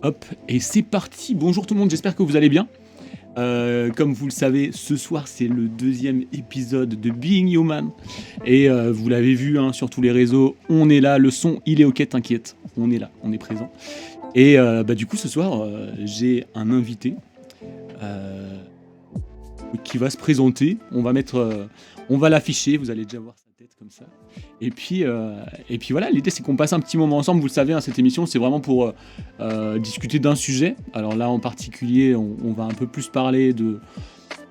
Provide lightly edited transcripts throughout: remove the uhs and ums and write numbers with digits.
Hop, et c'est parti. Bonjour tout le monde, j'espère que vous allez bien. Comme vous le savez, ce soir c'est le deuxième épisode de Being Human. Et vous l'avez vu hein, sur tous les réseaux, on est là, le son il est ok, t'inquiète, on est là, on est présent. Et du coup ce soir j'ai un invité euh, qui va se présenter. On va l'afficher, vous allez déjà voir sa tête comme ça. Et puis voilà, l'idée c'est qu'on passe un petit moment ensemble. Vous le savez, hein, cette émission c'est vraiment pour discuter d'un sujet. Alors là en particulier, on va un peu plus parler de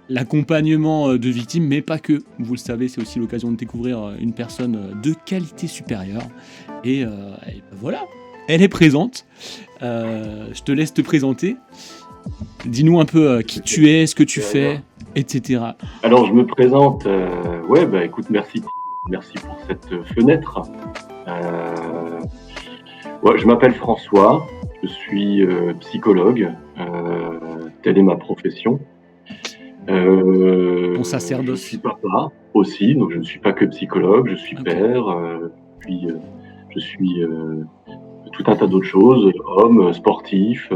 l'accompagnement de victimes, mais pas que. Vous le savez, c'est aussi l'occasion de découvrir une personne de qualité supérieure. Voilà, elle est présente. Je te laisse te présenter. Dis-nous un peu qui tu es, ce que tu fais, etc. Alors, je me présente. Écoute, merci Tim. Merci pour cette fenêtre. Je m'appelle François. Je suis psychologue. Telle est ma profession. Ton sacerdoce. Je suis papa aussi, donc je ne suis pas que psychologue. Je suis père. Je suis tout un tas d'autres choses. Homme, sportif,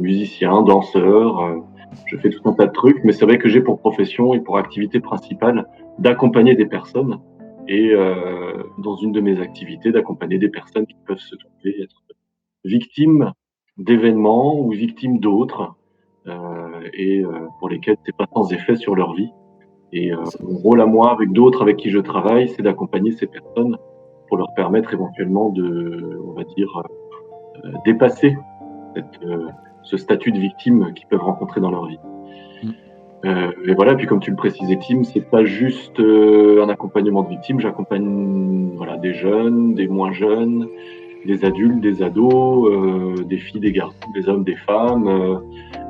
musicien, danseur. Je fais tout un tas de trucs, mais c'est vrai que j'ai pour profession et pour activité principale d'accompagner des personnes et dans une de mes activités, d'accompagner des personnes qui peuvent se trouver être victimes d'événements ou victimes d'autres pour lesquels c'est pas sans effet sur leur vie. Et mon rôle à moi, avec d'autres avec qui je travaille, c'est d'accompagner ces personnes pour leur permettre éventuellement de, on va dire, dépasser ce statut de victime qu'ils peuvent rencontrer dans leur vie. Et voilà, puis comme tu le précisais, Tim, c'est pas juste un accompagnement de victimes. J'accompagne des jeunes, des moins jeunes, des adultes, des ados, des filles, des garçons, des hommes, des femmes,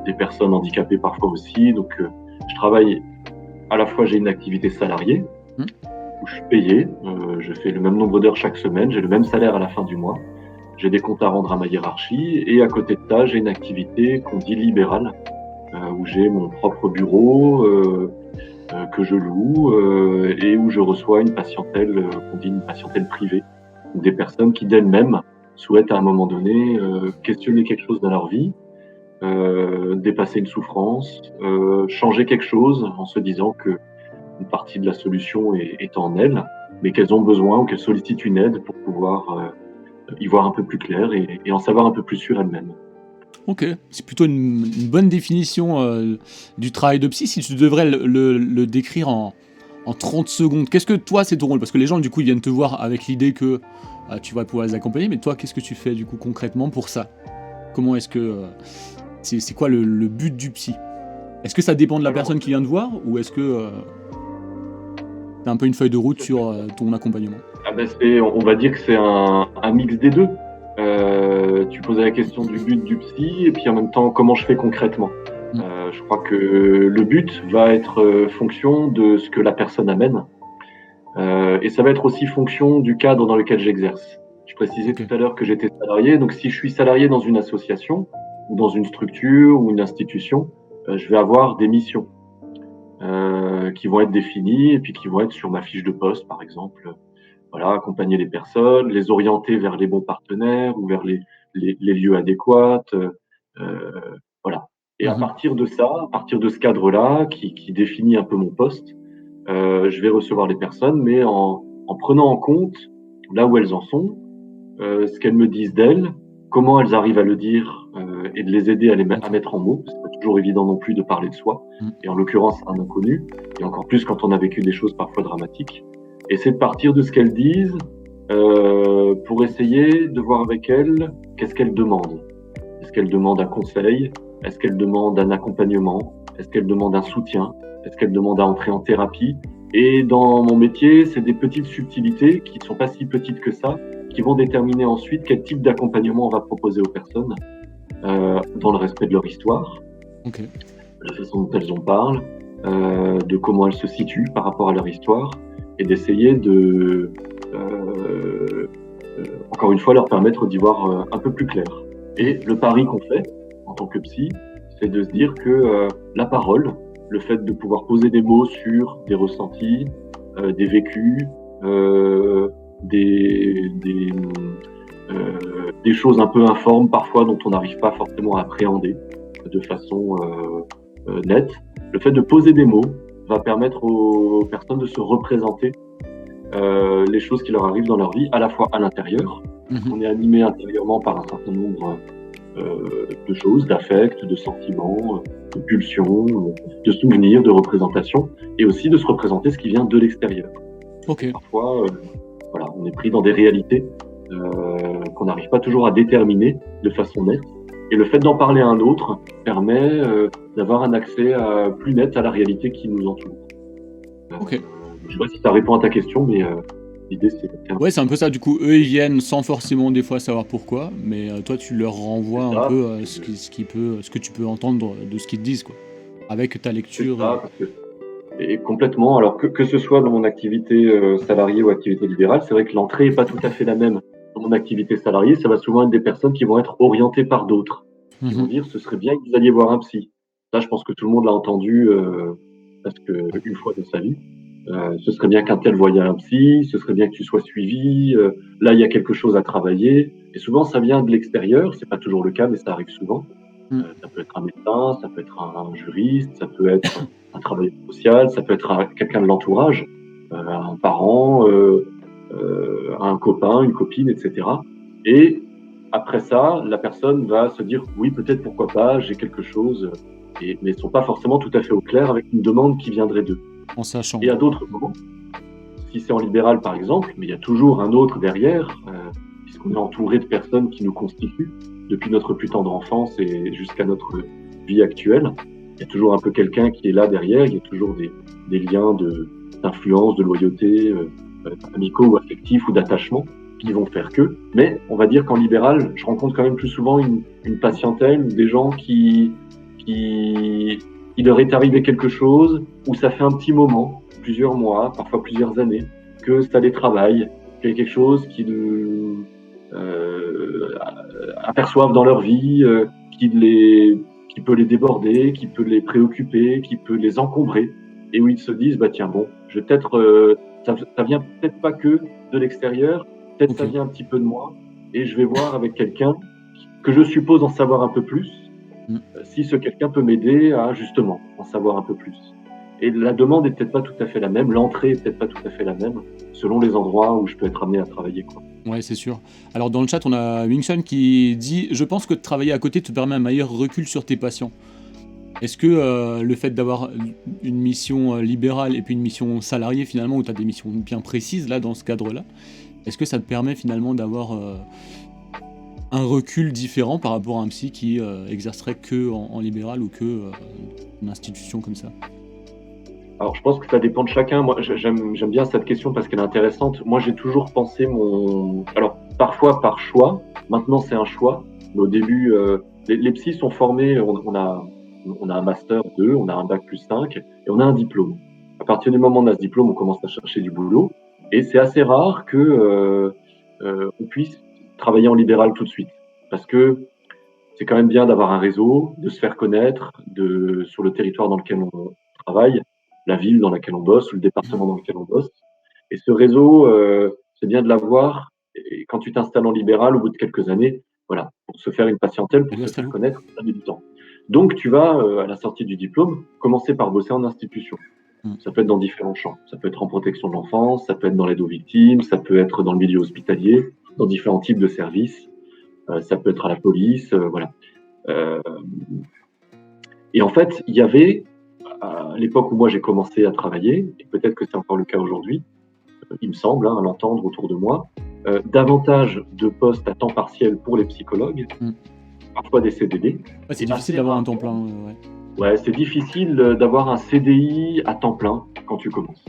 des personnes handicapées parfois aussi. Donc, je travaille à la fois, j'ai une activité salariée où je suis payé. Je fais le même nombre d'heures chaque semaine, j'ai le même salaire à la fin du mois. J'ai des comptes à rendre à ma hiérarchie et à côté de ça, j'ai une activité qu'on dit libérale, où j'ai mon propre bureau que je loue et où je reçois une patientèle qu'on dit une patientèle privée, des personnes qui d'elles-mêmes souhaitent à un moment donné questionner quelque chose dans leur vie, dépasser une souffrance, changer quelque chose en se disant que une partie de la solution est en elles, mais qu'elles ont besoin ou qu'elles sollicitent une aide pour pouvoir y voir un peu plus clair et en savoir un peu plus sur elles-mêmes. Ok, c'est plutôt une bonne définition du travail de psy. Si tu devrais le décrire en 30 secondes, qu'est-ce que toi c'est ton rôle? Parce que les gens du coup ils viennent te voir avec l'idée que tu vas pouvoir les accompagner, mais toi qu'est-ce que tu fais du coup concrètement pour ça? Comment est-ce que c'est quoi le but du psy? Est-ce que ça dépend de la personne qui vient te voir ou est-ce que t'as un peu une feuille de route sur ton accompagnement? On va dire que c'est un mix des deux. Tu posais la question du but du psy et puis en même temps comment je fais concrètement. Je crois que le but va être fonction de ce que la personne amène et ça va être aussi fonction du cadre dans lequel j'exerce. Je précisais tout à l'heure que j'étais salarié, donc si je suis salarié dans une association ou dans une structure ou une institution, je vais avoir des missions qui vont être définies et puis qui vont être sur ma fiche de poste par exemple. Voilà, accompagner les personnes, les orienter vers les bons partenaires ou vers les lieux adéquats. Voilà. Et à partir de ça, à partir de ce cadre-là, qui définit un peu mon poste, je vais recevoir les personnes, mais en prenant en compte là où elles en sont, ce qu'elles me disent d'elles, comment elles arrivent à le dire et de les aider à mettre en mots. C'est pas toujours évident non plus de parler de soi, et en l'occurrence un inconnu, et encore plus quand on a vécu des choses parfois dramatiques. Et c'est de partir de ce qu'elles disent pour essayer de voir avec elles qu'est-ce qu'elles demandent. Est-ce qu'elles demandent un conseil? Est-ce qu'elles demandent un accompagnement? Est-ce qu'elles demandent un soutien? Est-ce qu'elles demandent à entrer en thérapie? Et dans mon métier, c'est des petites subtilités qui ne sont pas si petites que ça, qui vont déterminer ensuite quel type d'accompagnement on va proposer aux personnes dans le respect de leur histoire, de la façon dont elles en parlent, de comment elles se situent par rapport à leur histoire, et d'essayer de, encore une fois, leur permettre d'y voir un peu plus clair. Et le pari qu'on fait en tant que psy, c'est de se dire que la parole, le fait de pouvoir poser des mots sur des ressentis, des vécus, des choses un peu informes parfois dont on n'arrive pas forcément à appréhender de façon nette. Le fait de poser des mots va permettre aux personnes de se représenter les choses qui leur arrivent dans leur vie, à la fois à l'intérieur. On est animé intérieurement par un certain nombre de choses, d'affects, de sentiments, de pulsions, de souvenirs, de représentations, et aussi de se représenter ce qui vient de l'extérieur. Ok. Parfois, voilà, on est pris dans des réalités qu'on n'arrive pas toujours à déterminer de façon nette. Et le fait d'en parler à un autre permet d'avoir un accès plus net à la réalité qui nous entoure. Ok. Je sais pas si ça répond à ta question, mais l'idée c'est... Ouais, c'est un peu ça. Du coup, eux, ils viennent sans forcément des fois savoir pourquoi, mais toi, tu leur renvoies un peu ce que tu peux entendre de ce qu'ils te disent, quoi, avec ta lecture. Ça, et complètement. Alors que ce soit dans mon activité salariée ou activité libérale, c'est vrai que l'entrée est pas tout à fait la même. Dans mon activité salariée, ça va souvent être des personnes qui vont être orientées par d'autres, qui vont dire ce serait bien que vous alliez voir un psy. Ça, je pense que tout le monde l'a entendu parce que une fois dans sa vie. Ce serait bien qu'un tel voie un psy, ce serait bien que tu sois suivi, là il y a quelque chose à travailler. Et souvent ça vient de l'extérieur, c'est pas toujours le cas, mais ça arrive souvent. Ça peut être un médecin, ça peut être un juriste, ça peut être un travailleur social, ça peut être quelqu'un de l'entourage, un parent, un copain, une copine, etc. Et après ça, la personne va se dire oui, peut-être pourquoi pas, j'ai quelque chose, mais ils ne sont pas forcément tout à fait au clair avec une demande qui viendrait d'eux. En sachant. Et à d'autres moments, si c'est en libéral par exemple, mais il y a toujours un autre derrière, puisqu'on est entouré de personnes qui nous constituent depuis notre plus tendre enfance et jusqu'à notre vie actuelle. Il y a toujours un peu quelqu'un qui est là derrière, il y a toujours des liens d'influence, de loyauté, amicaux ou affectifs ou d'attachement qui vont faire que. Mais on va dire qu'en libéral, je rencontre quand même plus souvent une patientèle ou des gens qui il leur est arrivé quelque chose où ça fait un petit moment, plusieurs mois, parfois plusieurs années, que ça les travaille, qu'il y a quelque chose qu'ils aperçoivent dans leur vie, qui peut les déborder, qui peut les préoccuper, qui peut les encombrer, et où ils se disent bah tiens bon, je vais peut-être ça vient peut-être pas que de l'extérieur, peut-être ça vient un petit peu de moi, et je vais voir avec quelqu'un que je suppose en savoir un peu plus. Si ce quelqu'un peut m'aider à justement en savoir un peu plus. Et la demande est peut-être pas tout à fait la même, l'entrée est peut-être pas tout à fait la même, selon les endroits où je peux être amené à travailler, quoi. Ouais, c'est sûr. Alors dans le chat, on a Wingsun qui dit « Je pense que de travailler à côté te permet un meilleur recul sur tes patients ». Est-ce que le fait d'avoir une mission libérale et puis une mission salariée finalement, où tu as des missions bien précises là dans ce cadre-là, est-ce que ça te permet finalement d'avoir un recul différent par rapport à un psy qui exercerait que en libéral ou que une institution comme ça? Alors, je pense que ça dépend de chacun. Moi, j'aime bien cette question parce qu'elle est intéressante. Moi, j'ai toujours pensé alors, parfois par choix. Maintenant, c'est un choix. Mais au début, les psys sont formés. On a un master 2, on a un bac plus 5 et on a un diplôme. À partir du moment où on a ce diplôme, on commence à chercher du boulot. Et c'est assez rare que on puisse travailler en libéral tout de suite. Parce que c'est quand même bien d'avoir un réseau, de se faire connaître sur le territoire dans lequel on travaille, la ville dans laquelle on bosse ou le département dans lequel on bosse. Et ce réseau, c'est bien de l'avoir. Et quand tu t'installes en libéral, au bout de quelques années, voilà, pour se faire une patientèle, pour se faire connaître, ça met du temps. Donc, tu vas, à la sortie du diplôme, commencer par bosser en institution. Ça peut être dans différents champs. Ça peut être en protection de l'enfance, ça peut être dans l'aide aux victimes, ça peut être dans le milieu hospitalier, dans différents types de services. Ça peut être à la police, voilà. Et en fait, il y avait, à l'époque où moi j'ai commencé à travailler, et peut-être que c'est encore le cas aujourd'hui, il me semble, à l'entendre autour de moi, davantage de postes à temps partiel pour les psychologues, parfois des CDD. Ouais, c'est difficile d'avoir un temps plein. Ouais, c'est difficile d'avoir un CDI à temps plein quand tu commences.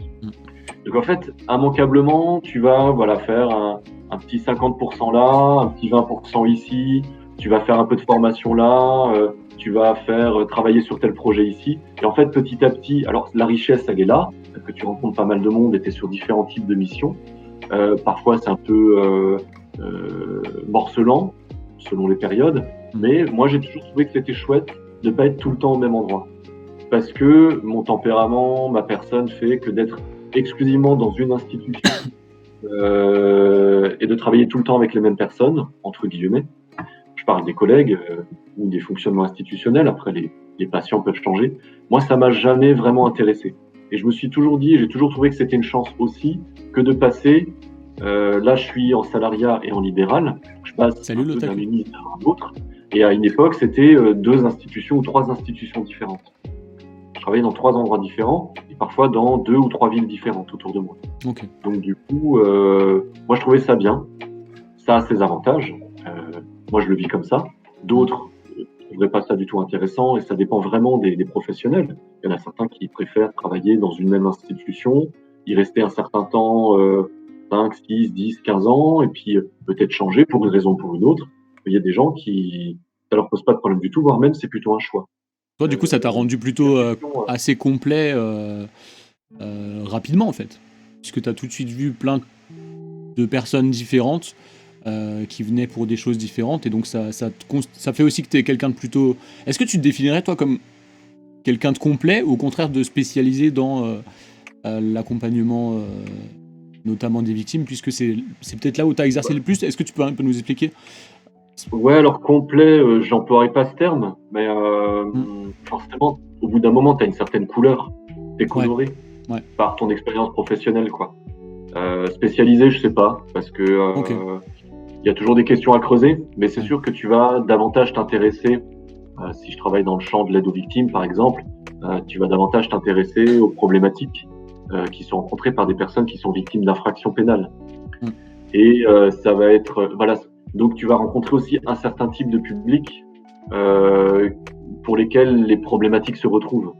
Donc en fait, immanquablement, tu vas faire un petit 50% là, un petit 20% ici, tu vas faire un peu de formation là, tu vas faire travailler sur tel projet ici. Et en fait, petit à petit, alors la richesse, elle est là, parce que tu rencontres pas mal de monde et tu es sur différents types de missions. Parfois, c'est un peu morcelant, selon les périodes. Mais moi, j'ai toujours trouvé que c'était chouette de pas être tout le temps au même endroit. Parce que mon tempérament, ma personne fait que d'être exclusivement dans une institution, et de travailler tout le temps avec les mêmes personnes, entre guillemets. Je parle des collègues ou des fonctionnements institutionnels. Après, les patients peuvent changer. Moi, ça m'a jamais vraiment intéressé. Et je me suis toujours dit, j'ai toujours trouvé que c'était une chance aussi que de passer. Là, je suis en salariat et en libéral. Je passe Salut un peu d'un l'otaku. ministère à un autre. Et à une époque, c'était 2 institutions ou 3 institutions différentes. Je travaillais dans 3 endroits différents et parfois dans 2 ou 3 villes différentes autour de moi. Ok. Donc du coup, moi je trouvais ça bien. Ça a ses avantages. Moi je le vis comme ça. D'autres ne trouveraient pas ça du tout intéressant et ça dépend vraiment des professionnels. Il y en a certains qui préfèrent travailler dans une même institution, y rester un certain temps, 5, 6, 10, 15 ans et puis peut-être changer pour une raison ou pour une autre. Il y a des gens qui ça leur pose pas de problème du tout, voire même c'est plutôt un choix. Toi, du coup, ça t'a rendu La plutôt question, assez complet rapidement, en fait. Puisque tu as tout de suite vu plein de personnes différentes qui venaient pour des choses différentes. Et donc, ça fait aussi que tu es quelqu'un de plutôt... Est-ce que tu te définirais, toi, comme quelqu'un de complet ou au contraire de spécialisé dans l'accompagnement, notamment des victimes, puisque c'est peut-être là où tu as exercé le plus. Est-ce que tu peux un peu nous expliquer? ouais, alors complet, j'emploierais pas ce terme, mais forcément, au bout d'un moment, tu as une certaine couleur. Tu es Ouais, coloré ouais, par ton expérience professionnelle, quoi. Spécialisé, je sais pas, parce que ok. il y a toujours des questions à creuser, mais c'est Ouais. sûr que tu vas davantage t'intéresser, si je travaille dans le champ de l'aide aux victimes, par exemple, tu vas davantage t'intéresser aux problématiques qui sont rencontrées par des personnes qui sont victimes d'infractions pénales. Mm. Et ça va être, voilà, donc tu vas rencontrer aussi un certain type de public euh, pour lesquels les problématiques se retrouvent.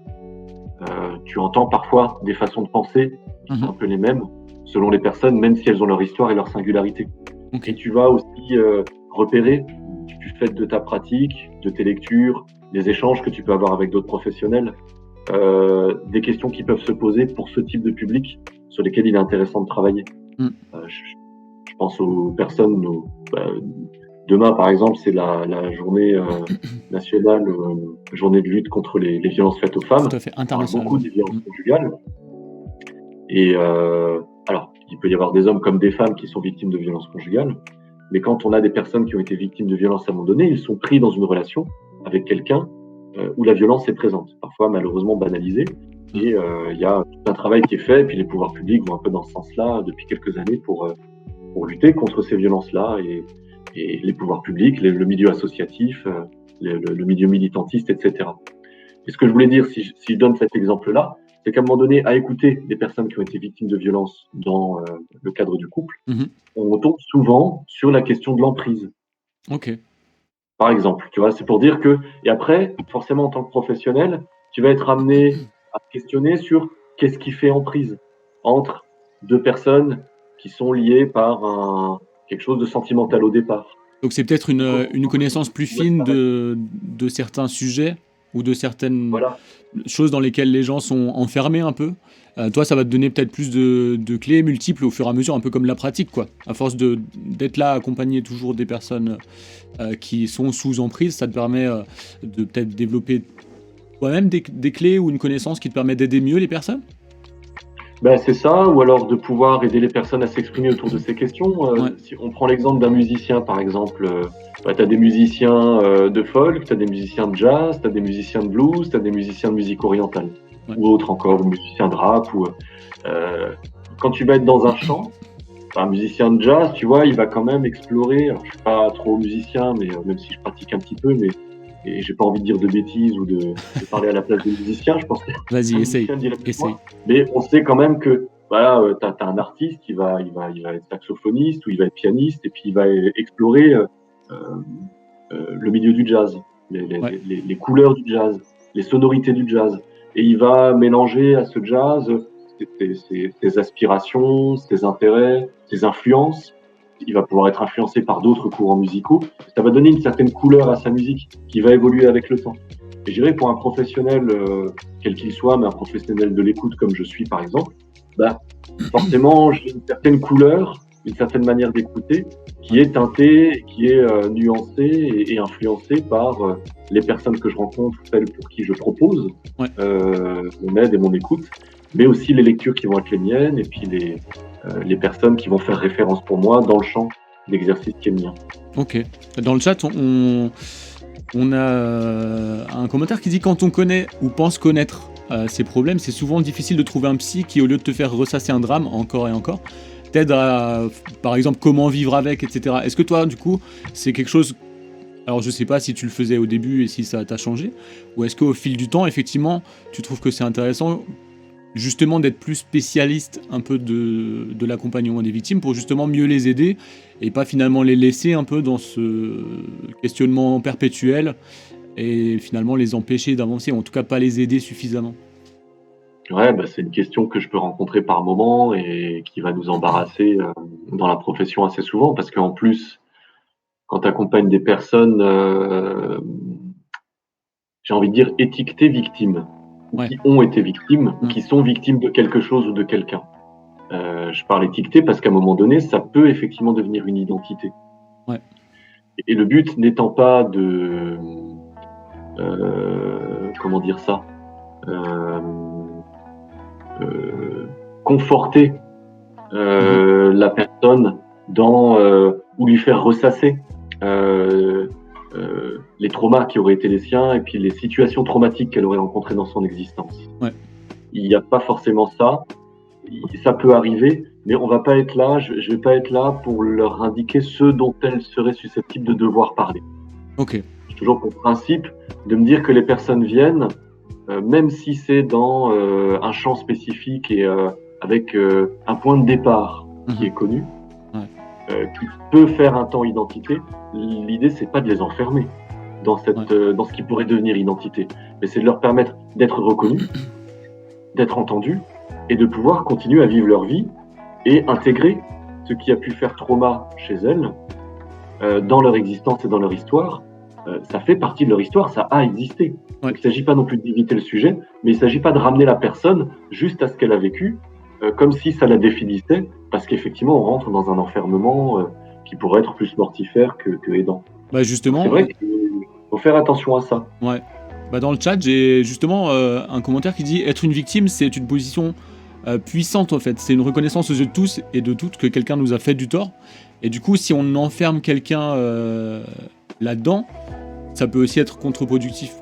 Tu entends parfois des façons de penser qui sont Mhm. un peu les mêmes selon les personnes, même si elles ont leur histoire et leur singularité. Ok. Et tu vas aussi repérer du fait de ta pratique, de tes lectures, des échanges que tu peux avoir avec d'autres professionnels, des questions qui peuvent se poser pour ce type de public sur lesquels il est intéressant de travailler. Mm. Je pense aux personnes, demain par exemple, c'est la journée nationale, journée de lutte contre les violences faites aux Tout femmes. à fait, On parle international, beaucoup ouais. des violences Mm. conjugales. Et alors, il peut y avoir des hommes comme des femmes qui sont victimes de violences conjugales, mais quand on a des personnes qui ont été victimes de violences à un moment donné, ils sont pris dans une relation avec quelqu'un où la violence est présente, parfois malheureusement banalisée. Et il y a tout un travail qui est fait, et puis les pouvoirs publics vont un peu dans ce sens-là depuis quelques années pour lutter contre ces violences-là, et les pouvoirs publics, le milieu associatif, le milieu militantiste, etc. Et ce que je voulais dire, si je donne cet exemple-là, c'est qu'à un moment donné, à écouter des personnes qui ont été victimes de violences dans le cadre du couple, Mhm. on tombe souvent sur la question de l'emprise, Ok. par exemple. Tu vois, c'est pour dire que, et après, forcément, en tant que professionnel, tu vas être amené à te questionner sur qu'est-ce qui fait emprise entre deux personnes qui sont liées par quelque chose de sentimental au départ. Donc c'est peut-être Comment une connaissance plus où est-ce fine que ça va- de certains sujets ou de certaines Voilà. choses dans lesquelles les gens sont enfermés un peu. Toi, ça va te donner peut-être plus de clés multiples au fur et à mesure, un peu comme la pratique, quoi. À force d'être là, accompagner toujours des personnes qui sont sous emprise, ça te permet de peut-être développer toi-même des clés ou une connaissance qui te permet d'aider mieux les personnes. Ben, c'est ça, ou alors de pouvoir aider les personnes à s'exprimer autour de ces questions. Ouais, Si on prend l'exemple d'un musicien, par exemple, tu as des musiciens de folk, tu as des musiciens de jazz, tu as des musiciens de blues, tu as des musiciens de musique orientale, ouais. ou autre encore, des musiciens de rap. Euh, quand tu vas être dans un chant, un musicien de jazz, tu vois, il va quand même explorer. Alors, je suis pas trop musicien, mais même si je pratique un petit peu, mais et j'ai pas envie de dire de bêtises ou de parler à la place des musiciens. Je pense que Vas-y, un essaye, musicien le dirait mieux que essaye. moi. Mais on sait quand même que voilà, tu as un artiste il va être saxophoniste ou il va être pianiste et puis il va explorer le milieu du jazz, Ouais, les couleurs du jazz, les sonorités du jazz. Et il va mélanger à ce jazz ses aspirations, ses intérêts, ses influences. Il va pouvoir être influencé par d'autres courants musicaux. Ça va donner une certaine couleur à sa musique qui va évoluer avec le temps. Et je dirais pour un professionnel, quel qu'il soit, mais un professionnel de l'écoute comme je suis par exemple, bah, forcément j'ai une certaine couleur, une certaine manière d'écouter qui ouais. est teintée, qui est nuancée et influencée par les personnes que je rencontre, celles pour qui je propose Ouais. mon aide et mon écoute, mais aussi les lectures qui vont être les miennes et puis les personnes qui vont faire référence pour moi dans le champ d'exercice qui est le mien. Ok. Dans le chat, on a un commentaire qui dit quand on connaît ou pense connaître ses problèmes, c'est souvent difficile de trouver un psy qui, au lieu de te faire ressasser un drame encore et encore, t'aide à, par exemple, comment vivre avec, etc. Est-ce que toi, du coup, c'est quelque chose... Alors, je sais pas si tu le faisais au début et si ça t'a changé, ou est-ce qu'au fil du temps, effectivement, tu trouves que c'est intéressant justement d'être plus spécialiste un peu de l'accompagnement des victimes pour justement mieux les aider et pas finalement les laisser un peu dans ce questionnement perpétuel et finalement les empêcher d'avancer, ou en tout cas pas les aider suffisamment. Ouais, bah, c'est une question que je peux rencontrer par moment et qui va nous embarrasser dans la profession assez souvent parce qu'en plus, quand tu accompagnes des personnes, j'ai envie de dire étiquetées victimes, ou Ouais. qui ont été victimes, ou Mm. qui sont victimes de quelque chose ou de quelqu'un. Je parle étiqueté parce qu'à un moment donné, ça peut effectivement devenir une identité. Ouais. Et le but n'étant pas de, comment dire ça, euh, conforter la personne dans ou lui faire ressasser les traumas qui auraient été les siens et puis les situations traumatiques qu'elle aurait rencontrées dans son existence. Ouais. Il n'y a pas forcément ça. Ça peut arriver, mais on va pas être là. Je vais pas être là pour leur indiquer ce dont elles seraient susceptibles de devoir parler. Ok. J'ai toujours pour principe de me dire que les personnes viennent, même si c'est dans un champ spécifique et avec un point de départ qui est connu, qui peut faire un temps identité. L'idée, c'est pas de les enfermer dans dans ce qui pourrait devenir identité, mais c'est de leur permettre d'être reconnus, d'être entendus et de pouvoir continuer à vivre leur vie et intégrer ce qui a pu faire trauma chez elles dans leur existence et dans leur histoire. Ça fait partie de leur histoire, ça a existé. Ouais. Donc, il ne s'agit pas non plus d'éviter le sujet, mais il ne s'agit pas de ramener la personne juste à ce qu'elle a vécu, comme si ça la définissait, parce qu'effectivement, on rentre dans un enfermement qui pourrait être plus mortifère que aidant. Bah justement. C'est vrai qu'il faut faire attention à ça. Ouais. Bah dans le chat, j'ai justement un commentaire qui dit être une victime, c'est une position puissante en fait. C'est une reconnaissance aux yeux de tous et de toutes que quelqu'un nous a fait du tort. Et du coup, si on enferme quelqu'un là-dedans, ça peut aussi être contre-productif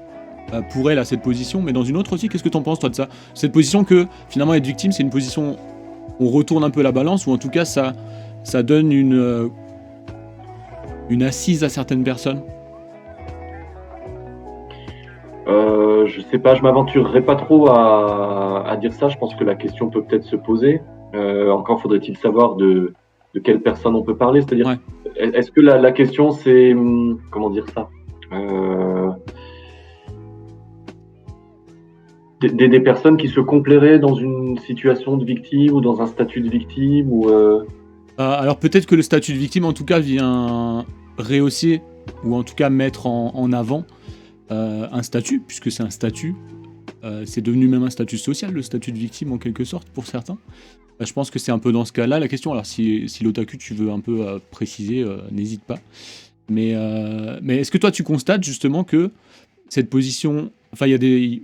pour elle à cette position. Mais dans une autre aussi, qu'est-ce que t'en penses toi de ça? Cette position que finalement être victime, c'est une position, on retourne un peu la balance, ou en tout cas ça donne une assise à certaines personnes. Je sais pas, je m'aventurerai pas trop à dire ça. Je pense que la question peut peut-être se poser. Encore faudrait-il savoir de quelle personne on peut parler. C'est-à-dire, Ouais. est-ce que la question c'est comment dire ça, des personnes qui se complairaient dans une situation de victime ou dans un statut de victime ou Alors peut-être que le statut de victime en tout cas vient rehausser ou en tout cas mettre en avant un statut, puisque c'est un statut, c'est devenu même un statut social, le statut de victime en quelque sorte pour certains. Je pense que c'est un peu dans ce cas-là la question. Alors si l'otaku tu veux un peu préciser, n'hésite pas. Mais est-ce que toi tu constates justement que cette position, enfin il y a des,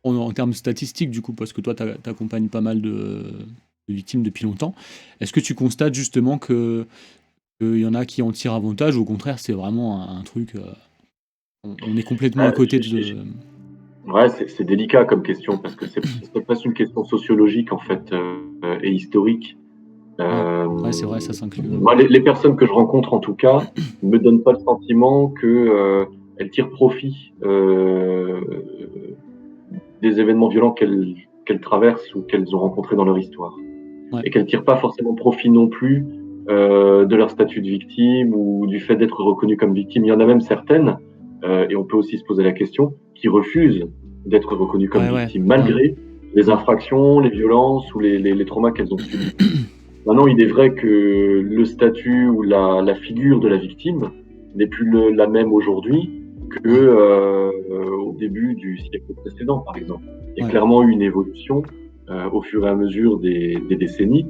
en termes statistiques du coup, parce que toi t'accompagnes pas mal de victimes depuis longtemps, est-ce que tu constates justement qu'il y en a qui en tirent avantage, ou au contraire c'est vraiment un truc, on est complètement à côté de... Ouais, c'est délicat comme question parce que c'est presque une question sociologique en fait et historique. Ouais, c'est vrai, ça s'inclut. Moi, les personnes que je rencontre en tout cas me donnent pas le sentiment que elles tirent profit des événements violents qu'elles traversent ou qu'elles ont rencontrés dans leur histoire. Ouais. Et qu'elles tirent pas forcément profit non plus de leur statut de victime ou du fait d'être reconnues comme victime. Il y en a même certaines, et on peut aussi se poser la question, qui refusent d'être reconnues comme victimes, malgré les infractions, les violences ou les traumas qu'elles ont subis. Maintenant, il est vrai que le statut ou la figure de la victime n'est plus la même aujourd'hui que au début du siècle précédent, par exemple. Il y a clairement eu une évolution au fur et à mesure des décennies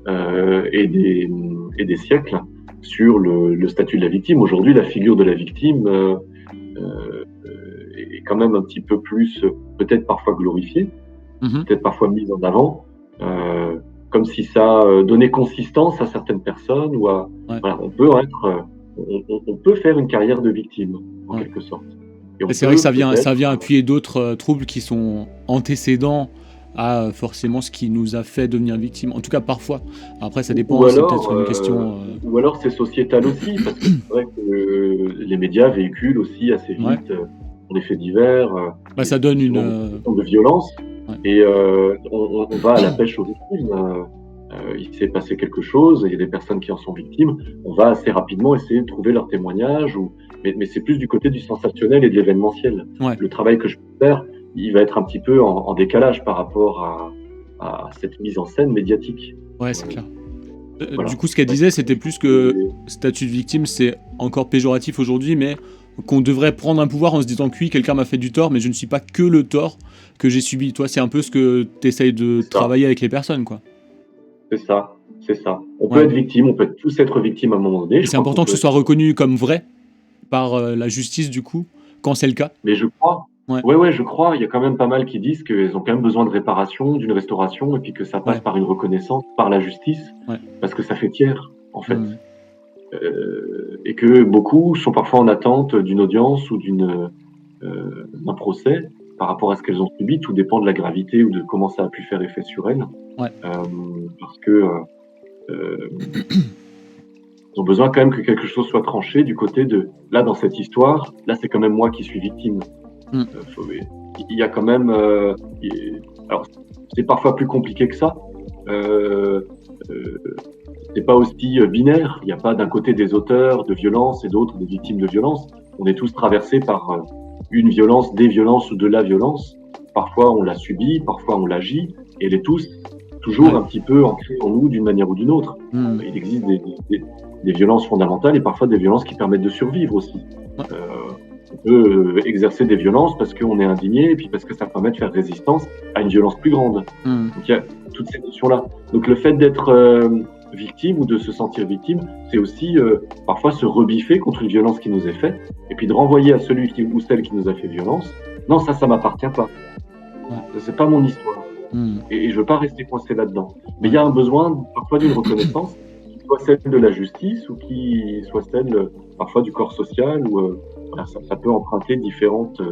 et des siècles sur le statut de la victime. Aujourd'hui, la figure de la victime est quand même un petit peu plus, peut-être parfois glorifiée, peut-être parfois mise en avant, comme si ça donnait consistance à certaines personnes ou à Ouais. voilà, on peut faire une carrière de victime en Ouais. quelque sorte. Et on Et c'est vrai que peut ça vient peut-être appuyer d'autres troubles qui sont antécédents à forcément ce qui nous a fait devenir victime. En tout cas, parfois. Après, ça ou dépend, c'est alors peut-être une question. ou alors c'est sociétal aussi parce que c'est vrai que les médias véhiculent aussi assez Ouais. vite des faits divers, Bah, et ça donne une. souvent des situations de violence Ouais. et on va à la pêche aux victimes. Il s'est passé quelque chose, il y a des personnes qui en sont victimes, on va assez rapidement essayer de trouver leur témoignage mais c'est plus du côté du sensationnel et de l'événementiel. Ouais. Le travail que je peux faire, il va être un petit peu en décalage par rapport à cette mise en scène médiatique. Ouais, c'est clair. Du Voilà. coup, ce qu'elle Ouais, disait, c'était plus que statut de victime, c'est encore péjoratif aujourd'hui, mais qu'on devrait prendre un pouvoir en se disant que oui, quelqu'un m'a fait du tort, mais je ne suis pas que le tort que j'ai subi. Toi, c'est un peu ce que tu essayes de c'est ça, travailler avec les personnes, quoi. c'est ça, c'est ça. On peut Ouais. être victime, on peut tous être victime à un moment donné. Et Je c'est crois qu'on important que peut ce soit être reconnu comme vrai par la justice, du coup, quand c'est le cas. mais je crois, Ouais, ouais, je crois, il y a quand même pas mal qui disent qu'elles ont quand même besoin de réparation, d'une restauration et puis que ça passe ouais, par une reconnaissance par la justice, ouais. parce que ça fait tiers, en fait. Mhm. Et que beaucoup sont parfois en attente d'une audience ou d'un procès par rapport à ce qu'elles ont subi. Tout dépend de la gravité ou de comment ça a pu faire effet sur elles. Ouais. Parce que ils ont besoin quand même que quelque chose soit tranché du côté de là dans cette histoire, là c'est quand même moi qui suis victime. Mm. Il y a quand même alors c'est parfois plus compliqué que ça. Euh, euh, c'est pas aussi binaire. Il n'y a pas d'un côté des auteurs de violence et d'autres des victimes de violence. On est tous traversés par une violence, des violences ou de la violence. Parfois on l'a subie, parfois on l'agit, et elle est toujours Ouais. un petit peu ancrée en nous d'une manière ou d'une autre. Mhm. Il existe des violences fondamentales et parfois des violences qui permettent de survivre aussi. Ouais. On peut exercer des violences parce qu'on est indigné et puis parce que ça permet de faire résistance à une violence plus grande. Mhm. Donc il y a toutes ces notions-là. Donc le fait d'être victime ou de se sentir victime, c'est aussi parfois se rebiffer contre une violence qui nous est faite et puis de renvoyer à celui ou celle qui nous a fait violence. Non, ça m'appartient pas. Ouais. C'est pas mon histoire. Mhm. Et je veux pas rester coincé là-dedans. Mais il Ouais. y a un besoin parfois d'une reconnaissance, qui soit celle de la justice ou qui soit celle parfois du corps social, ou voilà, ça peut emprunter différentes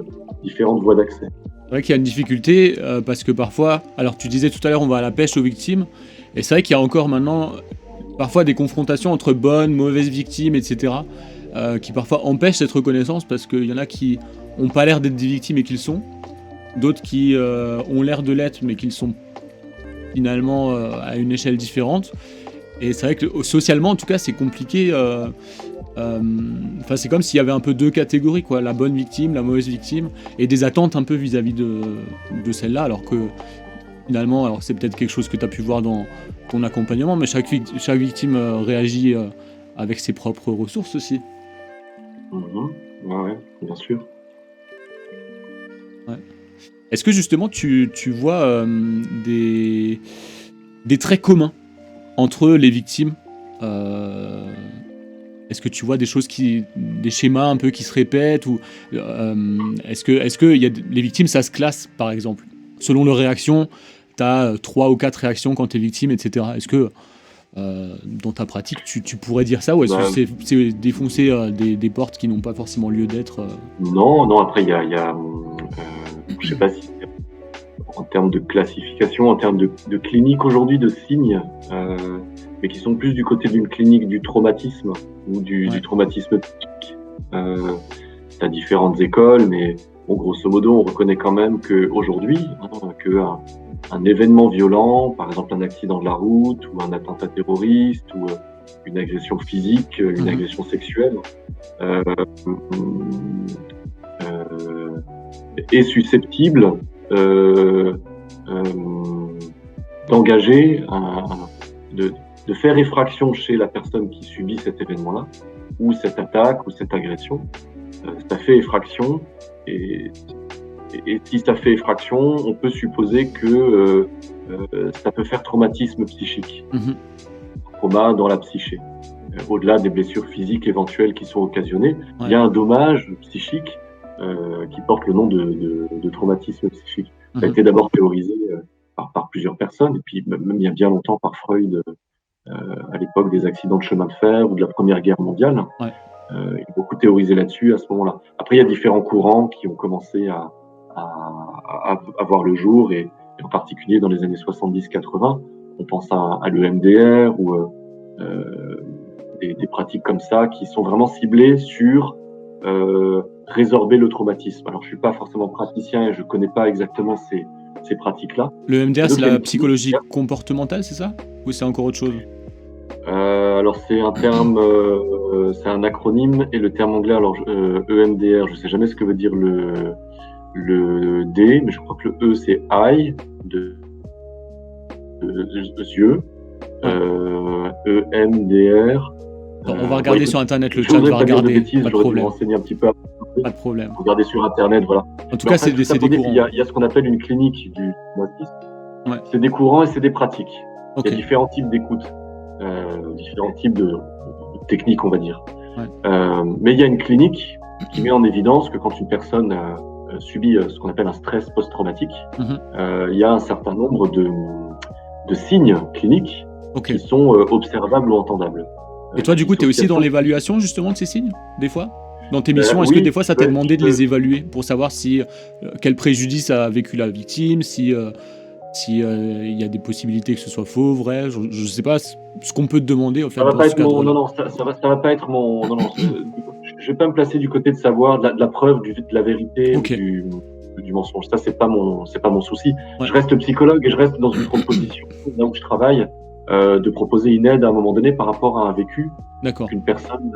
voies d'accès. C'est vrai qu'il y a une difficulté parce que parfois, alors tu disais tout à l'heure, on va à la pêche aux victimes, et c'est vrai qu'il y a encore maintenant parfois des confrontations entre bonnes, mauvaises victimes, etc., qui parfois empêchent cette reconnaissance parce qu'il y en a qui n'ont pas l'air d'être des victimes et qu'ils sont, d'autres qui ont l'air de l'être mais qu'ils sont finalement à une échelle différente. Et c'est vrai que socialement, en tout cas, c'est compliqué. Enfin, c'est comme s'il y avait un peu deux catégories, quoi, la bonne victime, la mauvaise victime, et des attentes un peu vis-à-vis de celle-là, alors que finalement, alors c'est peut-être quelque chose que tu as pu voir dans ton accompagnement, mais chaque victime réagit avec ses propres ressources aussi. Ouais, bien sûr. Ouais. Est-ce que justement tu vois des traits communs entre les victimes Est-ce que tu vois des choses des schémas un peu qui se répètent ou est-ce que les victimes, ça se classe par exemple selon leur réaction? Tu as 3 ou 4 réactions quand tu es victime, etc. Est-ce que dans ta pratique, tu pourrais dire ça, ou est-ce Bah, que c'est défoncer des portes qui n'ont pas forcément lieu d'être non, après il y a je sais pas si en termes de classification, en termes de clinique aujourd'hui, de signes, mais qui sont plus du côté d'une clinique du traumatisme ou du traumatisme psychique. Tu as différentes écoles, mais bon, grosso modo, on reconnaît quand même qu'aujourd'hui, qu'un événement violent, par exemple un accident de la route ou un attentat terroriste ou une agression physique, une agression sexuelle, est susceptible d'engager, de faire effraction chez la personne qui subit cet événement-là, ou cette attaque, ou cette agression. Ça fait effraction, et si ça fait effraction, on peut supposer que ça peut faire traumatisme psychique, trauma dans la psyché. Au-delà des blessures physiques éventuelles qui sont occasionnées, il y a un dommage psychique qui porte le nom de traumatisme psychique. Ça a été d'abord théorisé par plusieurs personnes, et puis même il y a bien longtemps par Freud, à l'époque des accidents de chemin de fer ou de la Première Guerre mondiale. Ouais. Il a beaucoup théorisé là-dessus à ce moment-là. Après, il y a différents courants qui ont commencé à voir le jour, et en particulier dans les années 70-80, on pense à l'EMDR ou des pratiques comme ça qui sont vraiment ciblées sur résorber le traumatisme. Alors, je suis pas forcément praticien et je connais pas exactement ces pratiques-là. Le MDR, Et donc, c'est il y a la une psychologie clinique. comportementale, c'est ça? Ou c'est encore autre chose? Alors, c'est un terme, c'est un acronyme, et le terme anglais, alors EMDR, je sais jamais ce que veut dire le D, mais je crois que le E c'est eye, de yeux. EMDR. Bon, on va Bon, regarder écoute, sur internet, le je chat voudrais va pas dire de regarder, bêtises, pas de j'aurais dû me problème, renseigner un petit peu avant. pas de problème. Regarder sur internet, voilà. En tout Mais cas, en fait, tout ça c'est pour des dire qu'il courants. y a ce qu'on appelle une clinique du traumatisme. Ouais. C'est des courants et c'est des pratiques. Il y Ok. a différents types d'écoute, différents types de techniques, on va dire. Ouais. Mais il y a une clinique qui met en évidence que quand une personne subit ce qu'on appelle un stress post-traumatique, Mhm. il y a un certain nombre de signes cliniques Ok. qui sont observables ou entendables. Et toi, du coup, tu es aussi dans Dissociation. l'évaluation justement de ces signes, des fois? Dans tes missions, est-ce que Oui, des fois ça je peux t'est être- demandé de je les peux- évaluer pour savoir si quel préjudice a vécu la victime, si il y a des possibilités que ce soit faux, vrai, je sais pas ce qu'on peut te demander en Ça fait va dans pas ce être mon, cadre-là. non, non, ça va pas être mon, non, non, je vais pas me placer du côté de savoir de la preuve, de la vérité ou Ok. du mensonge. Ça, c'est pas mon souci. Ouais. Je reste psychologue et je reste dans une proposition, là où je travaille, de proposer une aide à un moment donné par rapport à un vécu D'accord. qu'une personne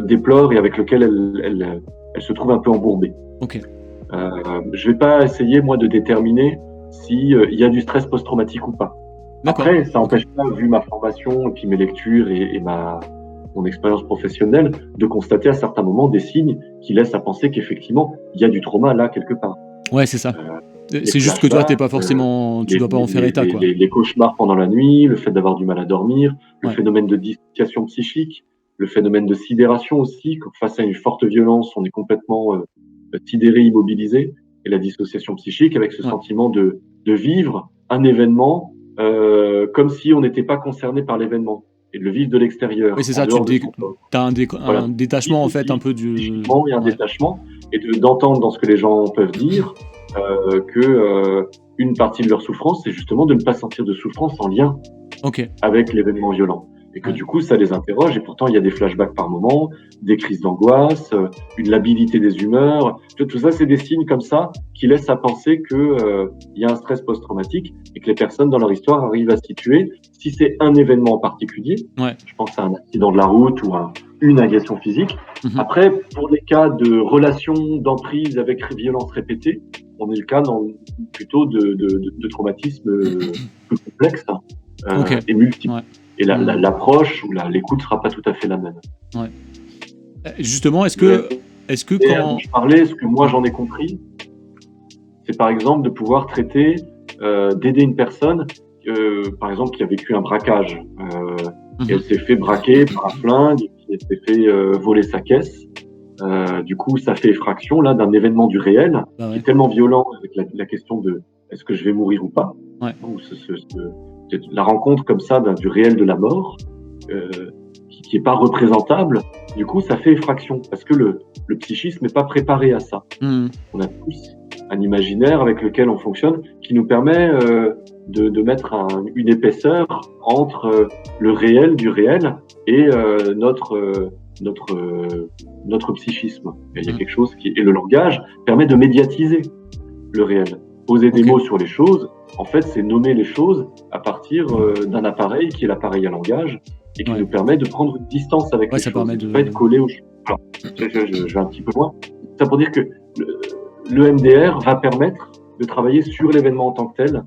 déplore et avec lequel elle se trouve un peu embourbée. Ok. Je vais pas essayer, moi, de déterminer si il y a du stress post-traumatique ou pas. D'accord. Après, ça Ok. n'empêche pas, vu ma formation et puis mes lectures et mon expérience professionnelle, de constater à certains moments des signes qui laissent à penser qu'effectivement, il y a du trauma là quelque part. Ouais, c'est ça. Les C'est juste que toi, t'es flashbacks, pas forcément, tu dois pas en faire état, quoi. les cauchemars pendant la nuit, le fait d'avoir du mal à dormir, le Ouais. phénomène de dissociation psychique, le phénomène de sidération aussi, quand face à une forte violence, on est complètement sidéré, immobilisé, et la dissociation psychique avec ce Ouais. sentiment de vivre un événement comme si on n'était pas concerné par l'événement, et de le vivre de l'extérieur, Oui, c'est en ça. dehors de son corps. T'as Voilà. un détachement en fait un peu du. Psychiquement, il y a un Ouais. détachement, et d'entendre dans ce que les gens peuvent dire que une partie de leur souffrance, c'est justement de ne pas sentir de souffrance en lien Ok. avec l'événement violent. Et que Ouais. du coup, ça les interroge, et pourtant, il y a des flashbacks par moment, des crises d'angoisse, une labilité des humeurs. Tout ça, c'est des signes comme ça qui laissent à penser que il y a un stress post-traumatique, et que les personnes dans leur histoire arrivent à situer si c'est un événement en particulier. Ouais. Je pense à un accident de la route ou à une agression physique. Mhm. Après, pour les cas de relations d'emprise avec violence répétée, on est le cas plutôt de traumatismes plus complexes Ok. et multiples. Ouais. Et l'approche ou l'écoute sera pas tout à fait la même. Ouais. Justement, est-ce que Et quand. dont je parlais, ce que moi j'en ai compris, c'est par exemple de pouvoir traiter, d'aider une personne, par exemple qui a vécu un braquage, et elle s'est fait braquer par un flingue, et puis elle s'est fait voler sa caisse. Du coup, ça fait effraction là d'un événement du réel Bah qui ouais. est tellement violent, avec la question de est-ce que je vais mourir ou pas, Ouais. ou la rencontre comme ça du réel de la mort, qui est pas représentable. Du coup, ça fait effraction parce que le psychisme n'est pas préparé à ça. Mhm. On a tous un imaginaire avec lequel on fonctionne qui nous permet de mettre une épaisseur entre le réel du réel et notre psychisme. Et il y a quelque chose et le langage permet de médiatiser le réel. Poser des Ok. mots sur les choses, en fait, c'est nommer les choses à partir d'un appareil qui est l'appareil à langage, et qui Ouais. nous permet de prendre une distance avec Ouais, les ça choses, permet et de de. pas être collé aux choses. Alors, je vais un petit peu loin. Ça pour dire que le MDR va permettre de travailler sur l'événement en tant que tel,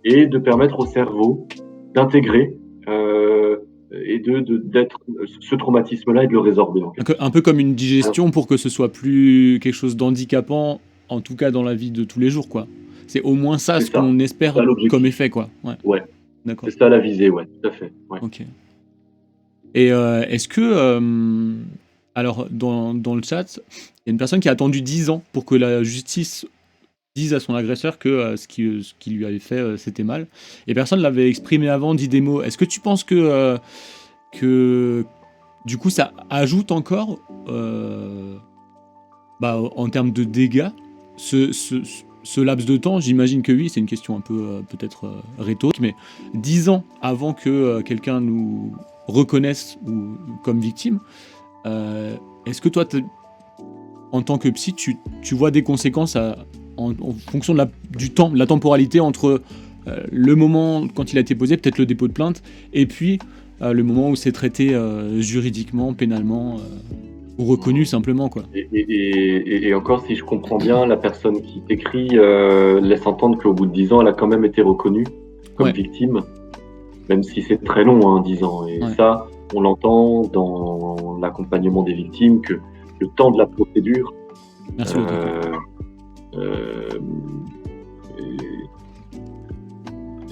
et de permettre au cerveau d'intégrer et d'être ce traumatisme-là et de le résorber. Un peu comme une digestion pour que ce soit plus quelque chose d'handicapant, en tout cas dans la vie de tous les jours, quoi. C'est au moins ça C'est ce qu'on ça espère l'objectif. comme effet, quoi. Ouais. Ouais. D'accord. C'est ça la visée, ouais, tout à fait. Ouais. Ok. Et est-ce que. Alors, dans le chat, il y a une personne qui a attendu 10 ans pour que la justice dise à son agresseur que ce qui lui avait fait, c'était mal. Et personne l'avait exprimé avant, dit des mots. Est-ce que tu penses que du coup ça ajoute encore, en termes de dégâts, ce laps de temps? J'imagine que oui, c'est une question un peu peut-être rhétorique, mais 10 ans avant que quelqu'un nous reconnaisse comme victime, est-ce que toi, en tant que psy, tu vois des conséquences en fonction du temps, de la temporalité entre le moment quand il a été posé, peut-être le dépôt de plainte, et puis le moment où c'est traité juridiquement, pénalement, ou reconnu simplement, quoi. Et encore, si je comprends bien, la personne qui t'écrit laisse entendre qu'au bout de 10 ans, elle a quand même été reconnue comme Ouais. victime, même si c'est très long, hein, 10 ans. Et Ouais. ça, on l'entend dans l'accompagnement des victimes, que le temps de la procédure, Merci beaucoup. euh,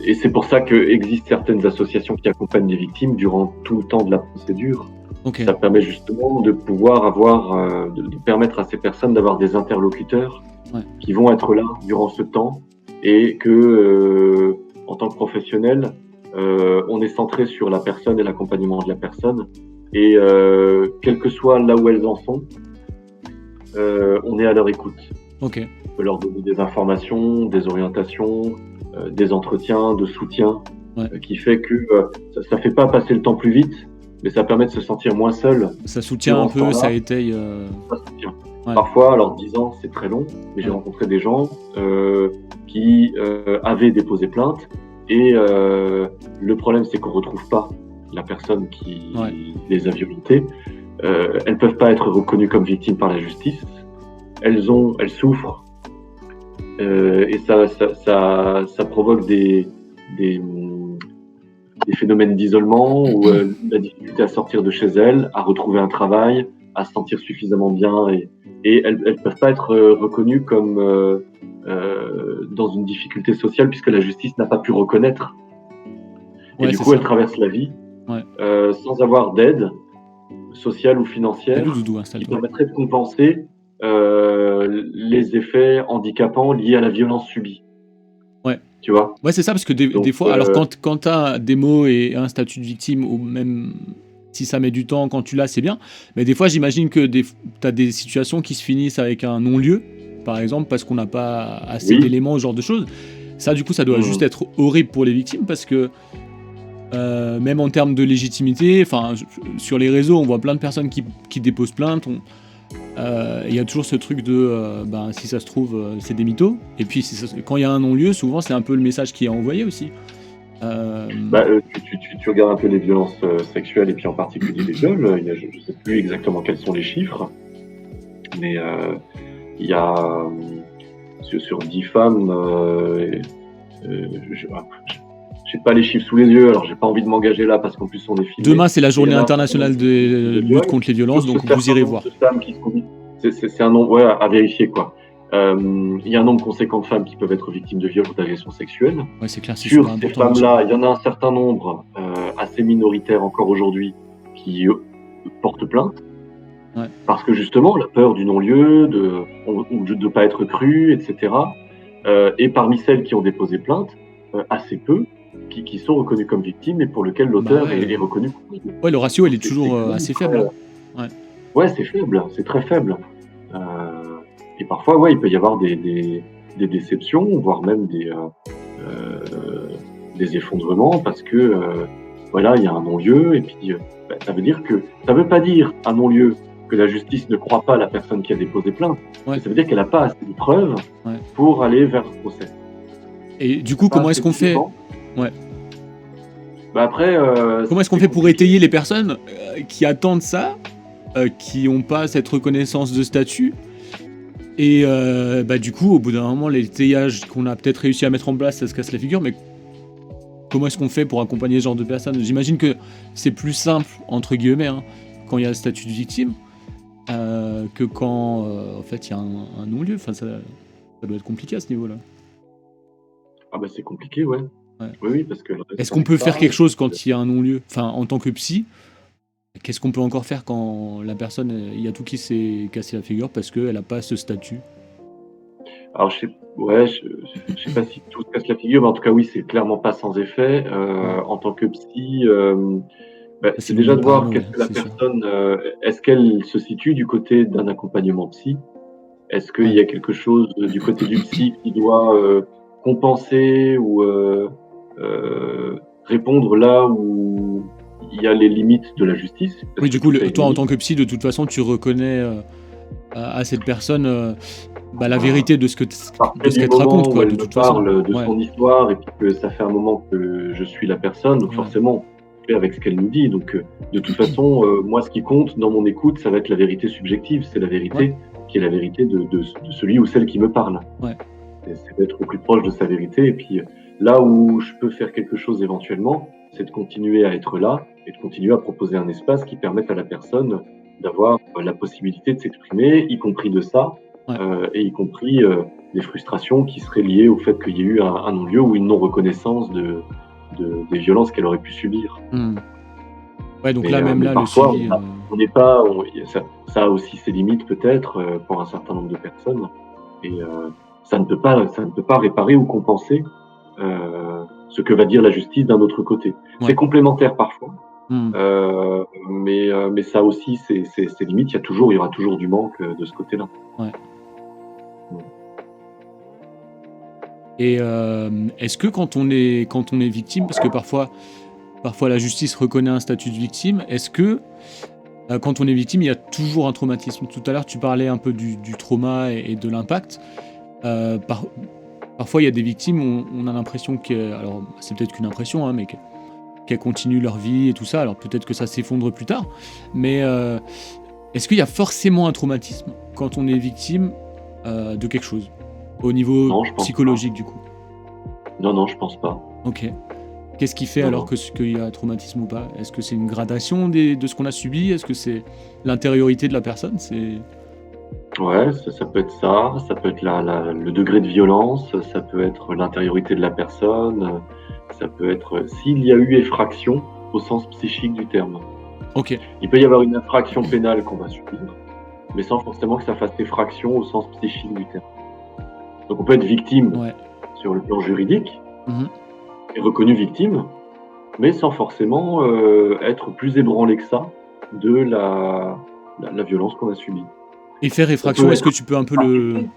et c'est pour ça qu'existent certaines associations qui accompagnent les victimes durant tout le temps de la procédure. Ok. Ça permet justement de pouvoir avoir, de permettre à ces personnes d'avoir des interlocuteurs qui vont être là durant ce temps, et que, en tant que professionnel, on est centré sur la personne et l'accompagnement de la personne. Et quel que soit là où elles en sont, on est à leur écoute. Ok. On peut leur donner des informations, des orientations, des entretiens, de soutien, qui fait que ça fait pas passer le temps plus vite, mais ça permet de se sentir moins seul. Ça soutient un peu, ça étaye. Ça soutient. Ouais. Parfois, alors 10 ans, c'est très long, mais j'ai rencontré des gens qui avaient déposé plainte, et le problème, c'est qu'on retrouve pas la personne qui les a violentés. Elles peuvent pas être reconnues comme victimes par la justice. Elles souffrent, et ça provoque des phénomènes d'isolement, ou la difficulté à sortir de chez elles, à retrouver un travail, à se sentir suffisamment bien, et elles peuvent pas être reconnues comme dans une difficulté sociale, puisque la justice n'a pas pu reconnaître. Et du coup, elles traversent la vie sans avoir d'aide sociale ou financière qui permettrait de compenser les effets handicapants liés à la violence subie. Ouais. Tu vois ? Ouais, c'est ça, parce que des fois, alors quand tu as des mots et un statut de victime, ou même si ça met du temps, quand tu l'as, c'est bien. Mais des fois, j'imagine que tu as des situations qui se finissent avec un non-lieu, par exemple, parce qu'on n'a pas assez d'éléments, ce genre de choses. Ça, du coup, ça doit juste être horrible pour les victimes, parce que même en termes de légitimité, sur les réseaux, on voit plein de personnes qui déposent plainte. Il y a toujours ce truc de si ça se trouve, c'est des mythos. Et puis quand il y a un non-lieu, souvent c'est un peu le message qui est envoyé aussi. Tu regardes un peu les violences sexuelles, et puis en particulier les viols. Je ne sais plus exactement quels sont les chiffres, mais il y a sur 10 femmes, j'ai pas les chiffres sous les yeux, alors j'ai pas envie de m'engager là, parce qu'en plus on est filmé. Demain, c'est la journée internationale de lutte contre les violences, donc vous irez voir. C'est un nombre à vérifier, quoi. Il y a un nombre conséquent de femmes qui peuvent être victimes de viols ou d'agressions sexuelles. Ouais, c'est clair, c'est sur ces femmes-là, il y en a un certain nombre, assez minoritaire encore aujourd'hui, qui portent plainte. Parce que justement, la peur du non-lieu, ou de ne pas être cru, etc. Et parmi celles qui ont déposé plainte, assez peu qui sont reconnues comme victimes, et pour lesquelles l'auteur est reconnu. Ouais, le ratio, il est toujours assez faible. Ouais, c'est faible, c'est très faible. Et parfois, il peut y avoir des déceptions, voire même des effondrements, parce que il y a un non-lieu, et puis ça veut pas dire un non-lieu que la justice ne croit pas la personne qui a déposé plainte. Ça veut dire qu'elle n'a pas assez de preuves pour aller vers un procès. Et du coup, comment est-ce qu'on fait ? Après, comment est-ce qu'on fait pour étayer les personnes qui attendent ça, qui n'ont pas cette reconnaissance de statut, et du coup, au bout d'un moment, l'étayage qu'on a peut-être réussi à mettre en place, ça se casse la figure, mais comment est-ce qu'on fait pour accompagner ce genre de personnes ? J'imagine que c'est plus simple, entre guillemets, quand il y a le statut de victime, que quand en fait il y a un non-lieu. Enfin, ça doit être compliqué à ce niveau-là. Ah bah c'est compliqué, ouais. Oui, parce que... Est-ce qu'on peut faire quelque chose quand il y a un non-lieu ? Enfin, en tant que psy, qu'est-ce qu'on peut encore faire quand la personne, il y a tout qui s'est cassé la figure parce qu'elle n'a pas ce statut ? Alors ouais, je sais pas si tout se casse la figure, mais en tout cas oui, c'est clairement pas sans effet. Ouais. En tant que psy, bah, Ça, c'est c'est le déjà mode de voir parano, qu'est-ce ouais, que la c'est sûr. personne, est-ce qu'elle se situe du côté d'un accompagnement psy? Est-ce qu'il Ouais. y a quelque chose, du côté du psy qui doit, compenser ou, répondre là où il y a les limites de la justice? Parce Oui, que du coup, tout a une toi, en limite. tant que psy, de toute façon, tu reconnais à cette personne bah, la Voilà. vérité À de partir ce du qu'elle te raconte, moment où quoi, elle de me toute façon. parle de Ouais, son histoire et puis que ça fait un moment que je suis la personne, donc ouais, forcément, on fait avec ce qu'elle nous dit. Donc, de toute façon, moi, ce qui compte dans mon écoute, ça va être la vérité subjective. C'est la ouais, vérité qui est la vérité de celui ou celle qui me parle. ouais, C'est d'être au plus proche de sa vérité. Et puis, là où je peux faire quelque chose éventuellement, c'est de continuer à être là et de continuer à proposer un espace qui permette à la personne d'avoir la possibilité de s'exprimer, y compris de ça, ouais. et y compris des frustrations qui seraient liées au fait qu'il y ait eu un non-lieu ou une non-reconnaissance des violences qu'elle aurait pu subir. Hmm. Ouais, donc là, même Mais là, le parfois, suivi. on n'est pas, ça a aussi ses limites peut-être pour un certain nombre de personnes. Et ça ne peut pas réparer ou compenser ce que va dire la justice d'un autre côté. C'est Ouais. complémentaire parfois, Hmm. mais ça a aussi ses limites. Il y aura toujours du manque de ce côté-là. Ouais. Mm. Et est-ce que quand on est victime, parce que parfois la justice reconnaît un statut de victime, est-ce que quand on est victime, il y a toujours un traumatisme? Tout à l'heure, tu parlais un peu du trauma et de l'impact. Euh, par- Parfois, il y a des victimes, on a l'impression alors c'est peut-être qu'une impression, hein, mais qu'elles continuent leur vie et tout ça. Alors peut-être que ça s'effondre plus tard, mais est-ce qu'il y a forcément un traumatisme quand on est victime de quelque chose, au niveau Non, je pense pas. psychologique du coup? Non, non, je pense pas. Ok. Qu'est-ce qui fait Non, alors non. qu'il y a un traumatisme ou pas? Est-ce que c'est une gradation de ce qu'on a subi? Est-ce que c'est l'intériorité de la personne? Ouais, ça peut être ça. Ça peut être le degré de violence. Ça peut être l'intériorité de la personne. Ça peut être s'il y a eu effraction au sens psychique du terme. Ok, Il peut y avoir une infraction pénale qu'on va subir, mais sans forcément que ça fasse effraction au sens psychique du terme. Donc on peut être victime ouais. sur le plan juridique Mhm. et reconnu victime, mais sans forcément être plus ébranlé que ça de la violence qu'on a subie. Et faire On effraction, peut est-ce que être tu peux un peu le... affecté,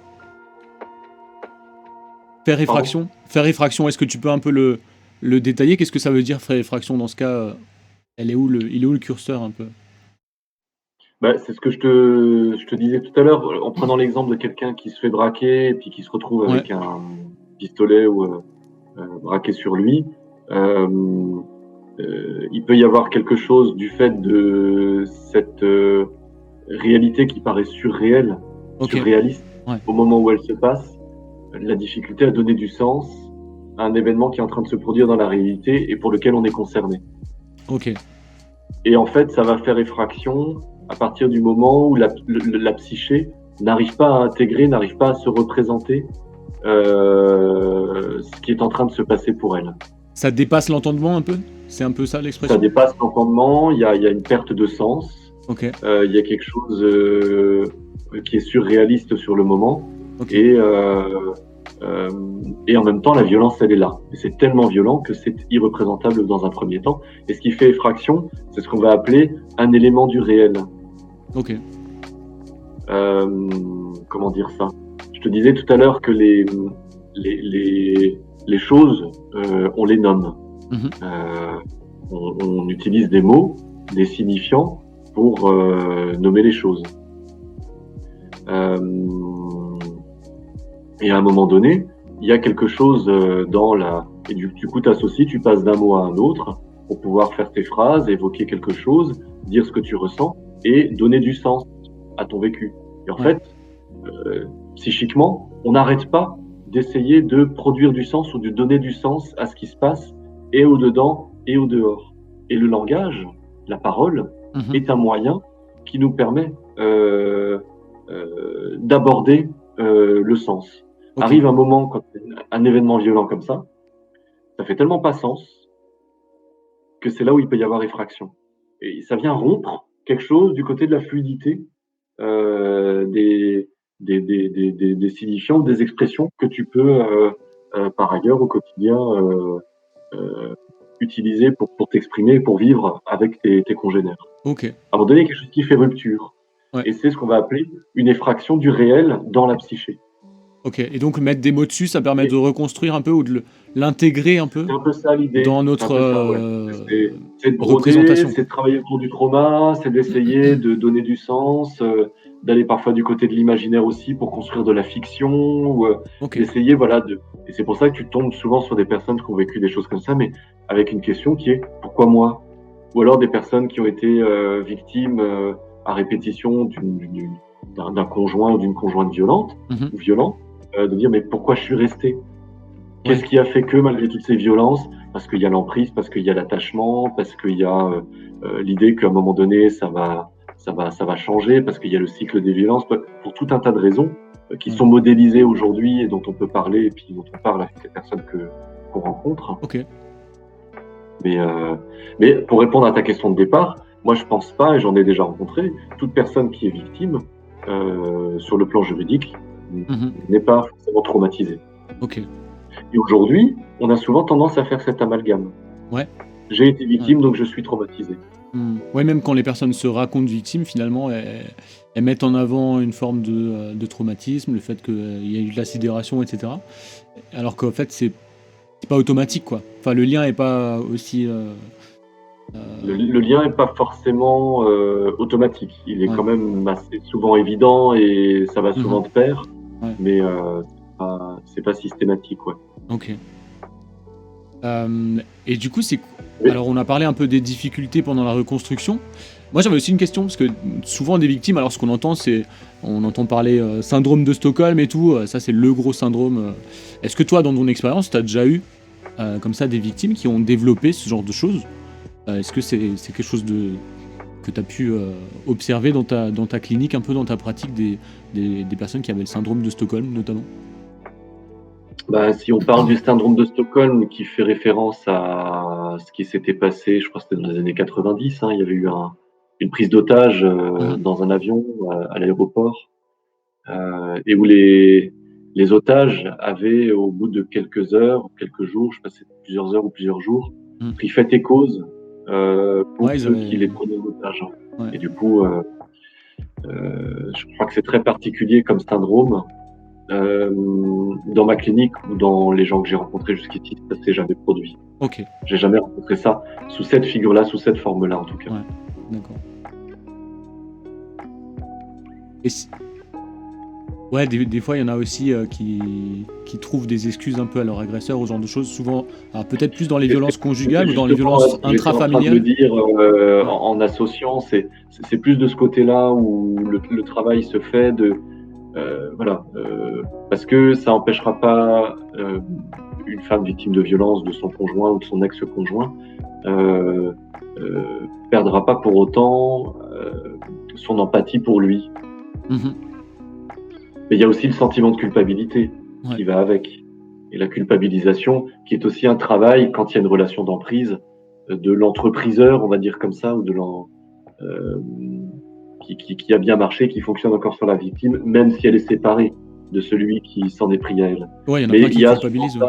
Faire pardon. effraction? Faire effraction, est-ce que tu peux un peu le détailler? Qu'est-ce que ça veut dire faire effraction dans ce cas? Il est où le curseur un peu? Bah, c'est ce que je te disais tout à l'heure, en prenant l'exemple de quelqu'un qui se fait braquer et puis qui se retrouve Ouais, avec un pistolet ou braqué sur lui. Euh, il peut y avoir quelque chose du fait de cette réalité qui paraît surréelle, ok, surréaliste, ouais, au moment où elle se passe, la difficulté à donner du sens à un événement qui est en train de se produire dans la réalité et pour lequel on est concerné. ok, Et en fait, ça va faire effraction à partir du moment où la psyché n'arrive pas à intégrer, n'arrive pas à se représenter ce qui est en train de se passer pour elle. ça dépasse l'entendement un peu? C'est un peu ça Ça l'expression? dépasse l'entendement, il y a une perte de sens, Ok, il y a quelque chose qui est surréaliste sur le moment, ok, et, euh, euh, et en même temps, la violence, elle est là. Et c'est tellement violent que c'est irreprésentable dans un premier temps. Et ce qui fait effraction, c'est ce qu'on va appeler un élément du réel. ok, Comment dire ça? Je te disais tout à l'heure que les choses, on les nomme. mhm, Euh, on utilise des mots, des signifiants pour nommer les choses. Euh, et à un moment donné, il y a quelque chose dans la... Et du coup, t'associes, tu passes d'un mot à un autre pour pouvoir faire tes phrases, évoquer quelque chose, dire ce que tu ressens et donner du sens à ton vécu. Et en ouais, fait, psychiquement, on n'arrête pas d'essayer de produire du sens ou de donner du sens à ce qui se passe et au dedans et au dehors. Et le langage, la parole, mhm, est un moyen qui nous permet d'aborder le sens. ok, Arrive un moment quand un événement violent comme ça fait tellement pas sens que c'est là où il peut y avoir effraction. Et ça vient rompre quelque chose du côté de la fluidité des, des signifiants, des expressions que tu peux par ailleurs au quotidien euh, utiliser pour t'exprimer, pour vivre avec tes congénères. Ok. À un moment donné, il y a quelque chose qui fait rupture. Ouais. Et c'est ce qu'on va appeler une effraction du réel dans la psyché. Ok. Et donc mettre des mots dessus, ça permet Et de reconstruire un peu ou de l'intégrer un peu c'est un peu ça l'idée, dans c'est un notre peu ça, ouais. C'est de broder, représentation. c'est de travailler autour du trauma, c'est d'essayer de donner du sens, d'aller parfois du côté de l'imaginaire aussi pour construire de la fiction, ou Ok. d'essayer, voilà, et c'est pour ça que tu tombes souvent sur des personnes qui ont vécu des choses comme ça, mais avec une question qui est pourquoi moi? Ou alors des personnes qui ont été victimes à répétition d'un conjoint ou d'une conjointe violente Mhm. ou violent, de dire mais pourquoi je suis resté? Qu'est-ce Ouais. qui a fait que, malgré toutes ces violences, parce qu'il y a l'emprise, parce qu'il y a l'attachement, parce qu'il y a l'idée qu'à un moment donné, ça va changer, parce qu'il y a le cycle des violences, pour tout un tas de raisons qui Ouais. sont modélisées aujourd'hui et dont on peut parler, et puis dont on parle avec les personnes qu'on rencontre. Ok. Mais pour répondre à ta question de départ, moi je pense pas, et j'en ai déjà rencontré, toute personne qui est victime, sur le plan juridique, Mhm. n'est pas forcément traumatisée. Ok. Et aujourd'hui, on a souvent tendance à faire cet amalgame. Ouais. J'ai été Ouais. victime, donc je suis traumatisé. Ouais, même quand les personnes se racontent victimes, finalement, elles mettent en avant une forme de traumatisme, le fait qu'il y a eu de la sidération, etc. Alors qu'en fait, c'est pas automatique, quoi. Enfin, le lien est pas aussi. Le lien n'est pas forcément automatique. Il est Ouais. quand même assez souvent évident et ça va souvent Mhm. de pair, Ouais. mais c'est pas systématique, ouais. Ok. Et du coup, Mais alors, on a parlé un peu des difficultés pendant la reconstruction. Moi, j'avais aussi une question, parce que souvent, des victimes, alors ce qu'on entend, c'est. On entend parler syndrome de Stockholm et tout, ça, c'est le gros syndrome. Est-ce que toi, dans ton expérience, tu as déjà eu, comme ça, des victimes qui ont développé ce genre de choses? Est-ce que c'est quelque chose que tu as pu observer dans ta clinique, un peu dans ta pratique, des personnes qui avaient le syndrome de Stockholm, notamment? si on parle du syndrome de Stockholm, qui fait référence à ce qui s'était passé, je crois que c'était dans les années 90, il y avait eu une prise d'otage Mhm. dans un avion à l'aéroport, et où les otages avaient, au bout de quelques heures, quelques jours, je sais pas si c'était plusieurs heures ou plusieurs jours, Mhm. pris fait et cause pour Ouais, ils ceux qui avaient. les prenaient en otage. Ouais. Et du coup, je crois que c'est très particulier comme syndrome. Dans ma clinique ou dans les gens que j'ai rencontrés jusqu'ici, ça s'est jamais produit. Ok. J'ai jamais rencontré ça sous cette figure-là, sous cette forme-là en tout cas. Ouais. D'accord. Et ouais, des fois, il y en a aussi qui trouvent des excuses un peu à leur agresseur, ou ce genre de choses. Souvent, alors peut-être plus dans les Et violences c'était conjugales ou dans les justement violences ce que j'étais en train de me intrafamiliales. dire Ouais. en associant, c'est plus de ce côté-là où le travail se fait voilà, parce que ça n'empêchera pas une femme victime de violence de son conjoint ou de son ex-conjoint euh, euh, perdra pas pour autant son empathie pour lui. Mhm. Mais il y a aussi le sentiment de culpabilité Ouais. qui va avec. Et la culpabilisation, qui est aussi un travail, quand il y a une relation d'emprise, de l'entrepriseur, on va dire comme ça, ou euh, qui a bien marché, qui fonctionne encore sur la victime, même si elle est séparée de celui qui s'en est pris à elle. Ouais, il y en a Mais plein il qui y a souvent culpabilisent. Ouais.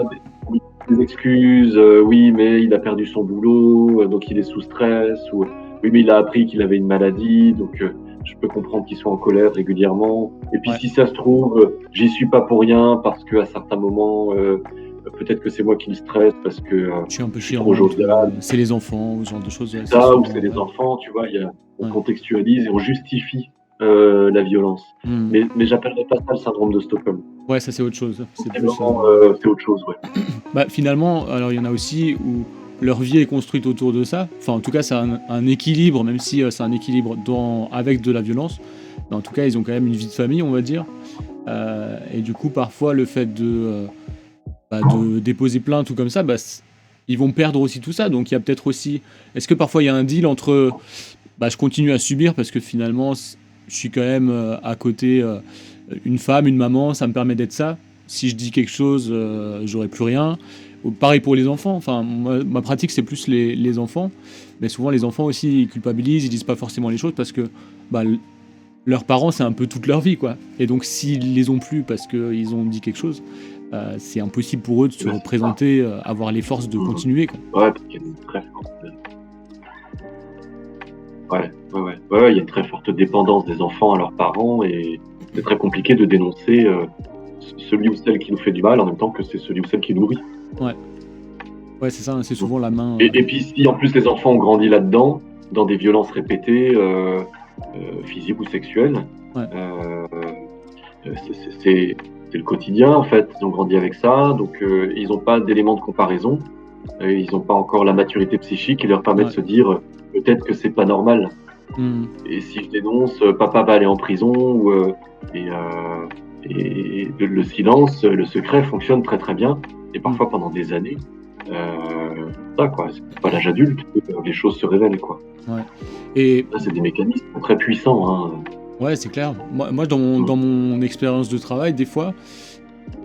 ça, des excuses, oui, mais il a perdu son boulot, donc il est sous stress, ou oui, mais il a appris qu'il avait une maladie, donc je peux comprendre qu'il soit en colère régulièrement. Et puis Ouais. si ça se trouve, j'y suis pas pour rien, parce qu'à certains moments, peut-être que c'est moi qui le stresse, parce que Je suis un peu je suis trop chiante, jovial, c'est les enfants, ou ce genre de choses. Ouais, c'est ça, ou souvent. c'est les Ouais. enfants, tu vois, on Ouais. contextualise et on justifie la violence. Mhm. Mais j'appellerais pas ça le syndrome de Stockholm. Ouais, ça, c'est autre chose. C'est C'est plus. vraiment, c'est autre chose, ouais. Bah, finalement, alors il y en a aussi où leur vie est construite autour de ça. Enfin, en tout cas, c'est un équilibre, même si c'est un équilibre avec de la violence. Mais en tout cas, ils ont quand même une vie de famille, on va dire. Et du coup, parfois, le fait de déposer plainte ou comme ça, ils vont perdre aussi tout ça. Donc, il y a peut-être aussi. Est-ce que parfois il y a un deal entre. Je continue à subir parce que finalement, je suis quand même à côté une femme, une maman, ça me permet d'être ça. Si je dis quelque chose, j'aurai plus rien. Pareil pour les enfants. Enfin, moi, ma pratique, c'est plus les enfants. Mais souvent, les enfants aussi, ils culpabilisent, ils disent pas forcément les choses parce que bah, leurs parents, c'est un peu toute leur vie, quoi. Et donc, s'ils les ont plus parce qu'ils ont dit quelque chose, c'est impossible pour eux de se Bah, c'est ça. représenter, avoir les forces de Mmh. continuer, quoi. Ouais, parce qu'il y a une très forte, ouais, ouais, ouais. Ouais, ouais, il y a une très forte dépendance des enfants à leurs parents et c'est très compliqué de dénoncer, celui ou celle qui nous fait du mal en même temps que c'est celui ou celle qui nous nourrit. Ouais, ouais, c'est ça, hein, c'est Mmh. souvent la main. Et puis si en plus les enfants ont grandi là-dedans, dans des violences répétées, physiques ou sexuelles, Ouais, heu, c'est le quotidien en fait. Ils ont grandi avec ça, donc ils ont pas d'éléments de comparaison. Ils n'ont pas encore la maturité psychique qui leur permet de ouais. se dire, peut-être que c'est pas normal. Mmh. Et si je dénonce, papa va aller en prison et, heu, et le silence, le secret fonctionne très très bien et Mmh. parfois pendant des années. Ça quoi, c'est pas l'âge adulte que les choses se révèlent quoi. Ouais. Et Ça c'est des mécanismes très puissants, hein. ouais, c'est clair. Moi dans Mmh. mon expérience de travail, des fois,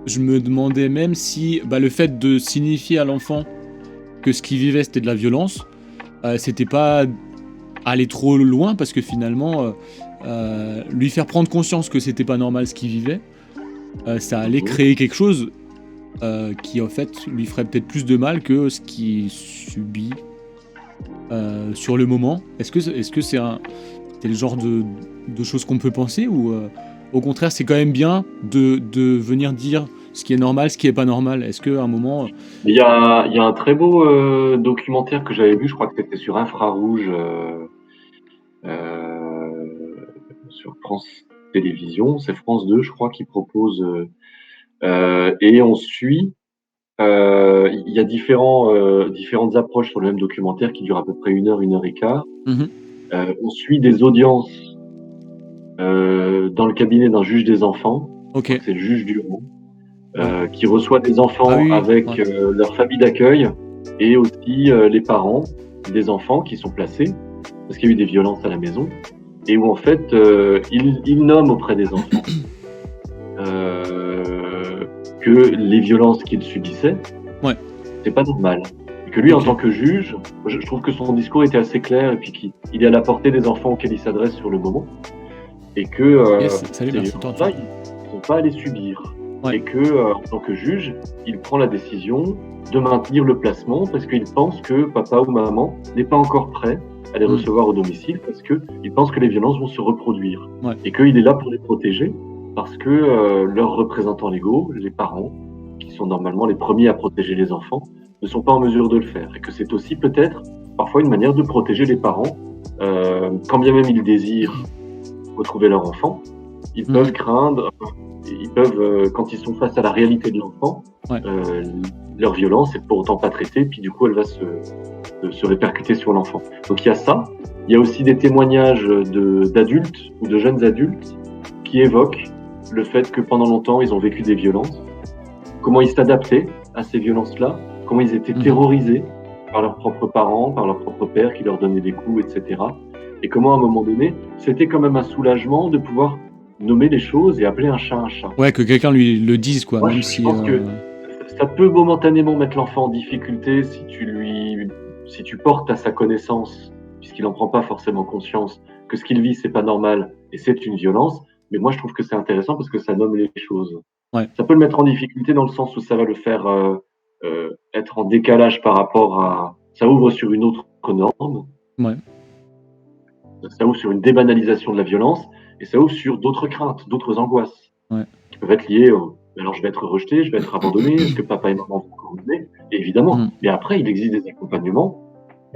je me demandais même si, bah, le fait de signifier à l'enfant que ce qu'il vivait, c'était de la violence, c'était pas aller trop loin parce que finalement, lui faire prendre conscience que c'était pas normal ce qu'il vivait, ça allait Mmh. créer quelque chose, qui en fait lui ferait peut-être plus de mal que ce qu'il subit, sur le moment. Est-ce que c'est le genre de choses qu'on peut penser ou, au contraire c'est quand même bien de venir dire ce qui est normal, ce qui est pas normal? Est-ce qu'à un moment, Mais il y a un très beau, documentaire que j'avais vu, je crois que c'était sur Infrarouge, sur France Télévisions, c'est France 2 je crois qui propose, et on suit, il y a différentes approches sur le même documentaire qui dure à peu près 1 heure et quart. mmh On suit des audiences, dans le cabinet d'un juge des enfants, je crois OK, que c'est le juge du roi, ouais. qui reçoit des Ah enfants oui, oui, avec, ouais. leur famille d'accueil et aussi, les parents des enfants qui sont placés, parce qu'il y a eu des violences à la maison et où en fait, il nomme auprès des enfants, que les violences qu'ils subissaient, Ouais. c'est pas normal. Et que lui, en OK. tant que juge, je trouve que son discours était assez clair et puis qu'il est à la portée des enfants auxquels il s'adresse sur le moment et que Yes, salut, ces merci de ton retour. violences-là, ils n'ont pas à les subir. Ouais. Et que, en tant que juge, il prend la décision de maintenir le placement parce qu'il pense que papa ou maman n'est pas encore prêt à les Mmh. recevoir au domicile parce qu'il pense que les violences vont se reproduire. Ouais. Et qu'il est là pour les protéger parce que leurs représentants légaux, les parents, qui sont normalement les premiers à protéger les enfants, ne sont pas en mesure de le faire. Et que c'est aussi peut-être parfois une manière de protéger les parents, quand bien même ils désirent retrouver leur enfant, ils peuvent Mmh. craindre, ils peuvent, quand ils sont face à la réalité de l'enfant, Ouais. euh, leur violence est pour autant pas traitée, puis du coup elle va se répercuter sur l'enfant. Donc il y a ça. Il y a aussi des témoignages d'adultes ou de jeunes adultes qui évoquent le fait que pendant longtemps ils ont vécu des violences, comment ils s'adaptaient à ces violences-là, comment ils étaient Mmh. terrorisés par leurs propres parents, par leur propre père qui leur donnait des coups, etc. Et comment à un moment donné, c'était quand même un soulagement de pouvoir nommer les choses et appeler un chat un chat. Ouais, que quelqu'un lui le dise, quoi, Moi, même je si, pense que ça peut momentanément mettre l'enfant en difficulté si tu portes à sa connaissance, puisqu'il n'en prend pas forcément conscience, que ce qu'il vit, c'est pas normal et c'est une violence. Mais moi, je trouve que c'est intéressant parce que ça nomme les choses. ouais. Ça peut le mettre en difficulté dans le sens où ça va le faire être en décalage par rapport à. Ça ouvre sur une autre norme, Ouais. ça ouvre sur une débanalisation de la violence et ça ouvre sur d'autres craintes, d'autres angoisses Ouais. qui peuvent être liées au alors je vais être rejeté, je vais être abandonné, est-ce que papa et maman vont encore m'aimer? Évidemment, Mmh. mais après il existe des accompagnements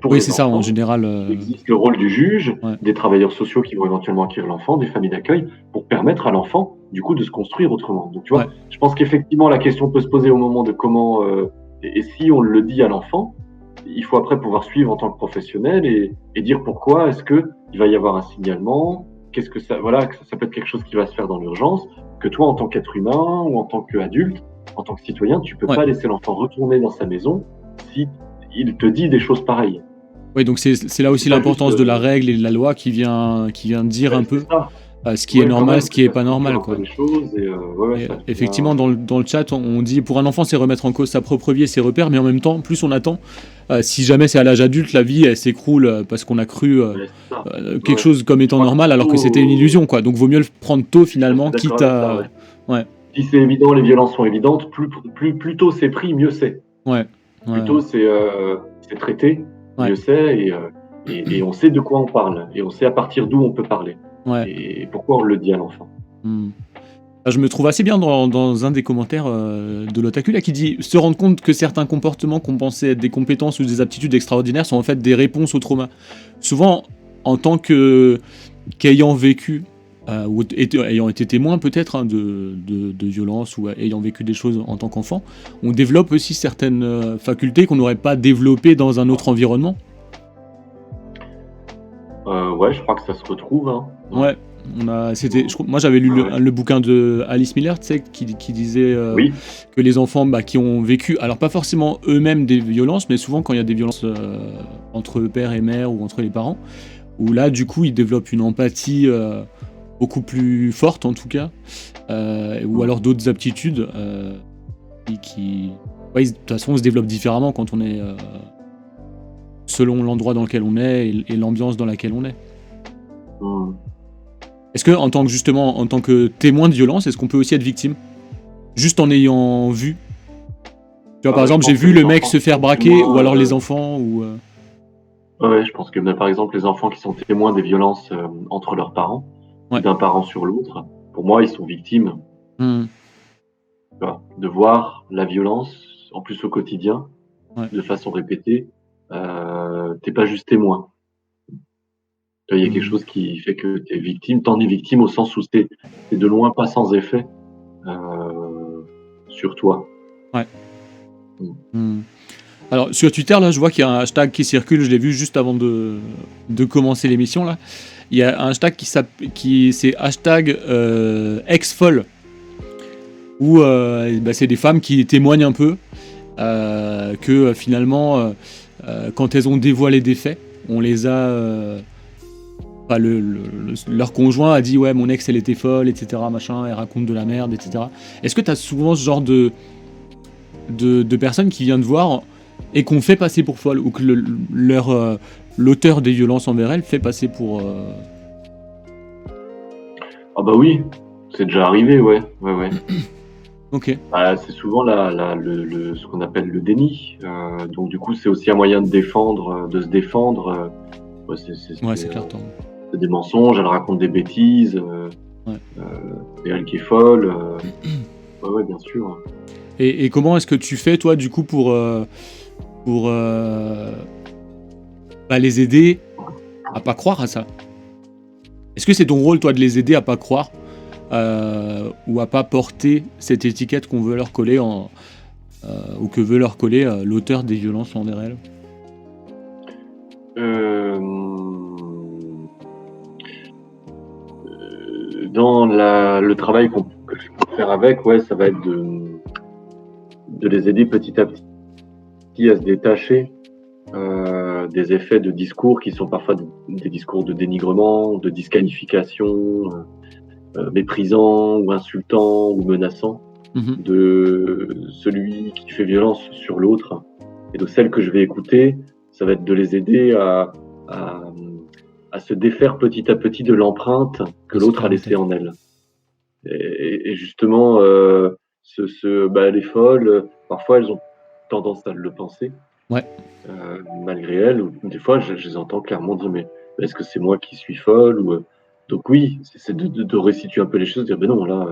pour Oui, les c'est ça, en enfants. général, Il existe le rôle du juge, ouais. des travailleurs sociaux qui vont éventuellement accueillir l'enfant, des familles d'accueil, pour permettre à l'enfant, du coup, de se construire autrement. Donc, tu vois, Ouais. je pense qu'effectivement, la question peut se poser au moment de comment, et si on le dit à l'enfant, il faut après pouvoir suivre en tant que professionnel et dire pourquoi est-ce que il va y avoir un signalement, qu'est-ce que ça, voilà, que ça peut être quelque chose qui va se faire dans l'urgence, que toi, en tant qu'être humain ou en tant qu'adulte, en tant que citoyen, tu peux Ouais. pas laisser l'enfant retourner dans sa maison si il te dit des choses pareilles. Oui, donc c'est là aussi C'est pas juste, l'importance de la règle et de la loi qui vient dire un c'est peu, ça. ce qui est Ouais, quand normal, même, ce que qui est ça pas structure normal, un peu quoi. les choses et ouais, Et ça effectivement, devient dans le chat, on dit pour un enfant, c'est remettre en cause sa propre vie et ses repères, mais en même temps, plus on attend, si jamais c'est à l'âge adulte, la vie, elle s'écroule parce qu'on a cru ouais, c'est ça. quelque Ouais. chose comme Je étant crois qu'il normal alors que c'était une faut illusion, quoi. Donc vaut mieux le prendre tôt je suis assez finalement, d'accord quitte avec ça, ouais. à. Ouais, Si c'est évident, les violences sont évidentes, plus tôt c'est pris, mieux c'est. ouais, Plus ouais, tôt c'est traité, ouais, mieux c'est et on sait de quoi on parle et on sait à partir d'où on peut parler ouais. et pourquoi on le dit à l'enfant. Hmm. Je me trouve assez bien dans un des commentaires de l'Otaku là qui dit se rendre compte que certains comportements qu'on pensait être des compétences ou des aptitudes extraordinaires sont en fait des réponses au trauma. Souvent, en tant qu'ayant vécu ou ayant été témoin peut-être hein, de violences ou ayant vécu des choses en tant qu'enfant, on développe aussi certaines facultés qu'on n'aurait pas développées dans un autre environnement. Ouais, je crois que ça se retrouve, hein. Ouais. Ouais, moi j'avais lu Ouais, ouais. le bouquin de Alice Miller, tu sais, qui disait Oui. que les enfants qui ont vécu, alors pas forcément eux-mêmes des violences, mais souvent quand il y a des violences entre père et mère ou entre les parents, où là du coup ils développent une empathie beaucoup plus forte en tout cas, ou alors d'autres aptitudes ouais, de toute façon on se développe différemment quand on est selon l'endroit dans lequel on est et l'ambiance dans laquelle on est. Mmh. Est-ce que, en tant que témoin de violence, est-ce qu'on peut aussi être victime? Juste en ayant vu. Tu vois, par Je exemple, j'ai pense que vu les le mec enfants se qui faire sont braquer, ou témoins, alors les enfants, ou. ouais, je pense que par exemple les enfants qui sont témoins des violences entre leurs parents ou Ouais. d'un parent sur l'autre, pour moi ils sont victimes. Hmm. Tu vois, de voir la violence, en plus au quotidien, Ouais. de façon répétée, t'es pas juste témoin. Il y a quelque Hmm. chose qui fait que tu es victime. T'en es victime au sens où c'est de loin pas sans effet sur toi. Ouais. Mm. Hmm. Alors, sur Twitter, là, je vois qu'il y a un hashtag qui circule, je l'ai vu juste avant de commencer l'émission, là. Il y a un hashtag c'est hashtag ex-folle, où c'est des femmes qui témoignent un peu que finalement, quand elles ont dévoilé des faits, on les a. Leur conjoint a dit ouais mon ex elle était folle etc machin elle raconte de la merde etc. Est-ce que t'as souvent ce genre de personnes qui viennent te voir et qu'on fait passer pour folle ou que l'auteur des violences envers elle fait passer pour Ah bah oui, c'est déjà arrivé, ouais, ouais, ouais. ok C'est souvent ce qu'on appelle le déni. Donc du coup, c'est aussi un moyen de se défendre. Ouais, ouais c'est clair c'est des mensonges, elle raconte des bêtises, ouais. c'est elle qui est folle. Ouais, ouais, bien sûr. Et comment est-ce que tu fais toi du coup pour les aider à pas croire à ça? Est-ce que c'est ton rôle toi de les aider à pas croire ou à pas porter cette étiquette qu'on veut leur coller ou que veut leur coller l'auteur des violences envers elle? Dans le travail que je peux faire avec, ouais, ça va être de les aider petit à petit à se détacher des effets de discours qui sont parfois des discours de dénigrement, de disqualification, méprisants ou insultants ou menaçants de celui qui fait violence sur l'autre. Et donc celles que je vais écouter, ça va être de les aider à se défaire petit à petit de l'empreinte que l'autre a laissée en elle. Et justement, les folles, parfois elles ont tendance à le penser, Ouais. malgré elles. Ou des fois, je les entends clairement dire mais est-ce que c'est moi qui suis folle ou donc oui, c'est de resituer un peu les choses, dire ben non là,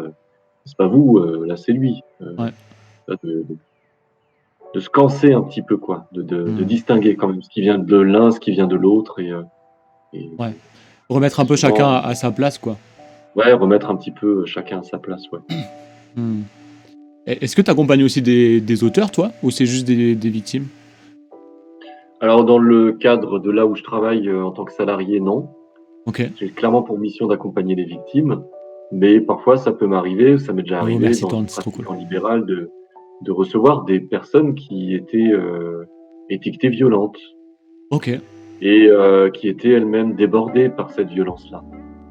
c'est pas vous, là c'est lui. Ouais. De se canser un petit peu quoi, de distinguer quand même ce qui vient de l'un, ce qui vient de l'autre et Ouais. Remettre un peu chacun souvent à sa place quoi. ouais, remettre un petit peu chacun à sa place, ouais. Est-ce que tu accompagnes aussi des auteurs, toi, ou c'est juste des victimes? Alors dans le cadre de là où je travaille, en tant que salarié, non. Ok. J'ai clairement pour mission d'accompagner les victimes, mais parfois ça peut m'arriver, ça m'est déjà Oh, arrivé merci dans Torn, une c'est trop pratique cool. en libéral de recevoir des personnes qui étaient, étiquetées violentes Ok. et qui étaient elles-mêmes débordées par cette violence-là.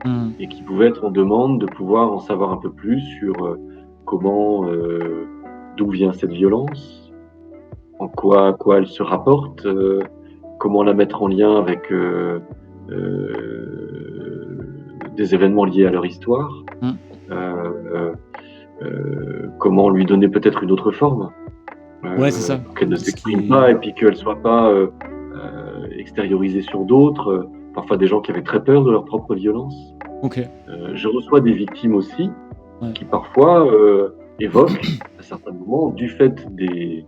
Mmh. et qui pouvaient être en demande de pouvoir en savoir un peu plus sur comment, d'où vient cette violence, à quoi elle se rapporte, comment la mettre en lien avec des événements liés à leur histoire, Mmh. euh, comment lui donner peut-être une autre forme, Ouais, c'est ça. pour qu'elle ne Ce s'exprime qui pas est et puis qu'elle soit pas extériorisée sur d'autres. Parfois des gens qui avaient très peur de leur propre violence. OK, Je reçois des victimes aussi ouais. qui parfois évoquent à certains moments, du fait des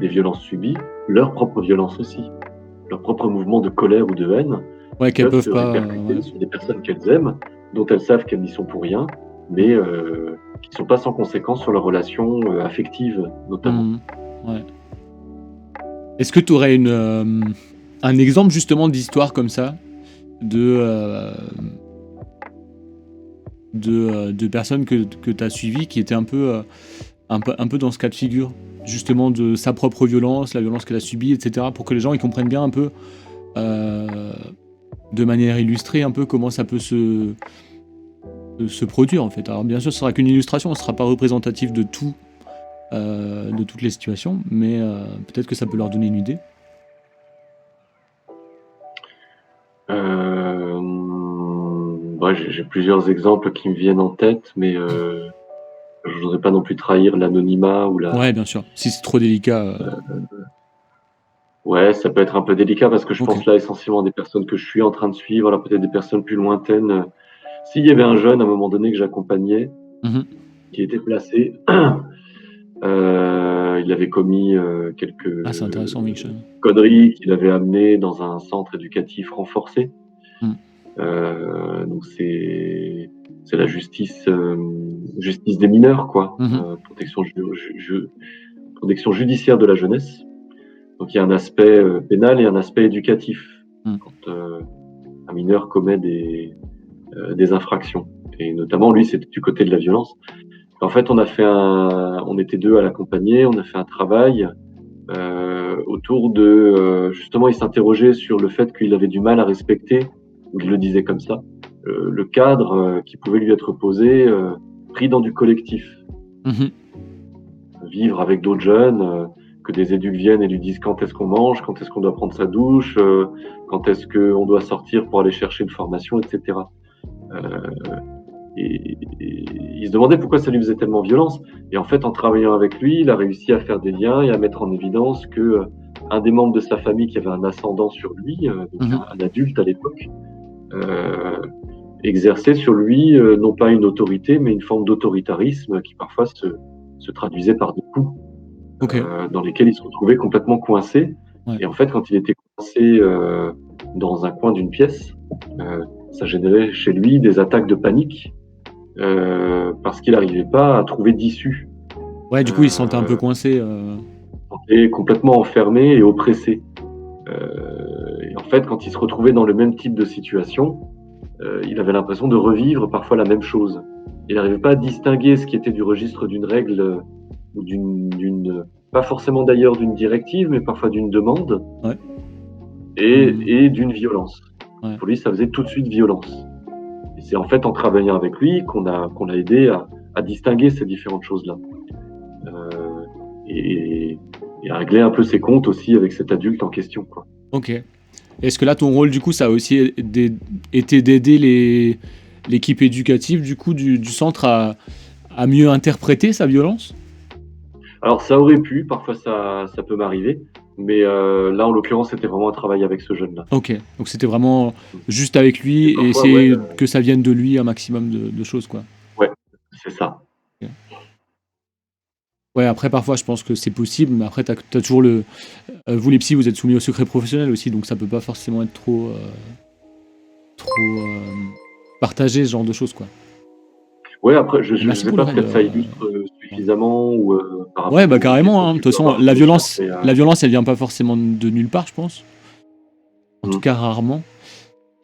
violences subies, leur propre violence aussi, leur propre mouvement de colère ou de haine Ouais, qui qu'elles peuvent peuvent se pas, répercuter ouais. sur des personnes qu'elles aiment, dont elles savent qu'elles n'y sont pour rien, Mmh. mais qui ne sont pas sans conséquence sur leurs relations affectives notamment. Mmh. Ouais. Est-ce que tu aurais un exemple justement d'histoire comme ça de, de personnes que tu as suivies qui étaient un peu dans ce cas de figure, justement de sa propre violence, la violence qu'elle a subie, etc., pour que les gens ils comprennent bien un peu, euh, de manière illustrée, un peu comment ça peut se produire en fait. Alors bien sûr, ce sera qu'une illustration, ce sera pas représentatif de tout, de toutes les situations, mais peut-être que ça peut leur donner une idée. Ouais, j'ai plusieurs exemples qui me viennent en tête, mais je voudrais pas non plus trahir l'anonymat ou Ouais, la. bien sûr. Si c'est trop délicat, Ouais, ça peut être un peu délicat parce que je ok. pense là essentiellement des personnes que je suis en train de suivre, alors peut-être des personnes plus lointaines. S'il y avait un jeune à un moment donné que j'accompagnais, Mhm. qui était placé, il avait commis Ah, c'est quelques intéressant, Michel. conneries qu'il avait amenées dans un centre éducatif renforcé. Mm. Donc c'est la justice des mineurs, quoi, Mhm. protection judiciaire de la jeunesse. Donc il y a un aspect pénal et un aspect éducatif Mm. quand un mineur commet des infractions. Et notamment lui, c'était du côté de la violence. En fait, on était deux à l'accompagner, on a fait un travail autour de justement, il s'interrogeait sur le fait qu'il avait du mal à respecter, ou il le disait comme ça, le cadre qui pouvait lui être posé, pris dans du collectif. Mhm. Vivre avec d'autres jeunes, que des éduques viennent et lui disent quand est-ce qu'on mange, quand est-ce qu'on doit prendre sa douche, quand est-ce qu'on doit sortir pour aller chercher une formation, etc. Et il se demandait pourquoi ça lui faisait tellement violence. Et en fait, en travaillant avec lui, il a réussi à faire des liens et à mettre en évidence que un des membres de sa famille qui avait un ascendant sur lui, donc Mhm. un adulte à l'époque, euh, exerçait sur lui non pas une autorité, mais une forme d'autoritarisme qui parfois se traduisait par des coups Ok. dans lesquels il se retrouvait complètement coincé. Ouais. Et en fait, quand il était coincé dans un coin d'une pièce, ça générait chez lui des attaques de panique parce qu'il n'arrivait pas à trouver d'issue. Ouais, du coup, ils se sentaient un peu Euh, coincés. il était complètement enfermé et oppressé. Et en fait, quand il se retrouvait dans le même type de situation, il avait l'impression de revivre parfois la même chose. Il n'arrivait pas à distinguer ce qui était du registre d'une règle ou pas forcément d'ailleurs d'une directive, mais parfois d'une demande Ouais. Mhm. et d'une violence. Ouais. Pour lui, ça faisait tout de suite violence. Et c'est en fait en travaillant avec lui qu'on l'a aidé à distinguer ces différentes choses-là. Et, et à régler un peu ses comptes aussi avec cet adulte en question, quoi. Ok. Est-ce que là, ton rôle, du coup, ça a aussi été d'aider l'équipe éducative du centre à mieux interpréter sa violence? Alors ça aurait pu, parfois ça peut m'arriver, mais là en l'occurrence c'était vraiment un travail avec ce jeune-là. Ok. Donc c'était vraiment juste avec lui Et et parfois ouais, essayer que ça vienne de lui un maximum de choses, quoi. ouais, c'est ça. Ok. Ouais, après, parfois, je pense que c'est possible, mais après, t'as toujours vous, les psys, vous êtes soumis au secret professionnel aussi, donc ça peut pas forcément être trop partagé, ce genre de choses, quoi. Ouais, après je, Et je, je merci sais pour le pas, raid. peut-être ça illustre Ouais. suffisamment ou par Ouais, rapport bah aux carrément, questions hein. que De tu toute peux façon, avoir sur le chat. Mais, la violence, elle vient pas forcément de nulle part, je pense. En tout hmm. cas, rarement.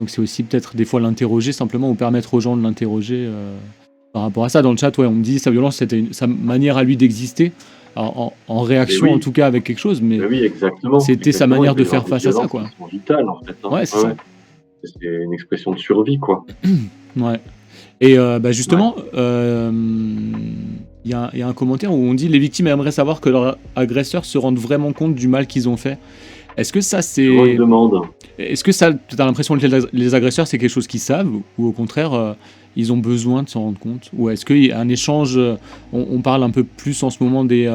Donc c'est aussi peut-être des fois l'interroger simplement ou permettre aux gens de l'interroger par rapport à ça. Dans le chat, ouais, on me dit sa violence, c'était sa manière à lui d'exister, en Mais réaction en oui, tout cas avec quelque chose, mais mais oui, exactement, c'était sa exactement. Il manière peut de y avoir faire des face à ça, violences qui quoi. sont vitales en fait, hein. Ouais, c'est Ouais, ça. ouais. C'est une expression de survie, quoi. Ouais. Et bah, Ouais. justement, il y a un commentaire où on dit: «Les victimes aimeraient savoir que leur agresseur se rende vraiment compte du mal qu'ils ont fait». Est-ce que ça, Souvent ils c'est demandent. est-ce que ça, tu as l'impression que les agresseurs, c'est quelque chose qu'ils savent ou au contraire, ils ont besoin de s'en rendre compte? Ou est-ce qu'il y a un échange, on parle un peu plus en ce moment des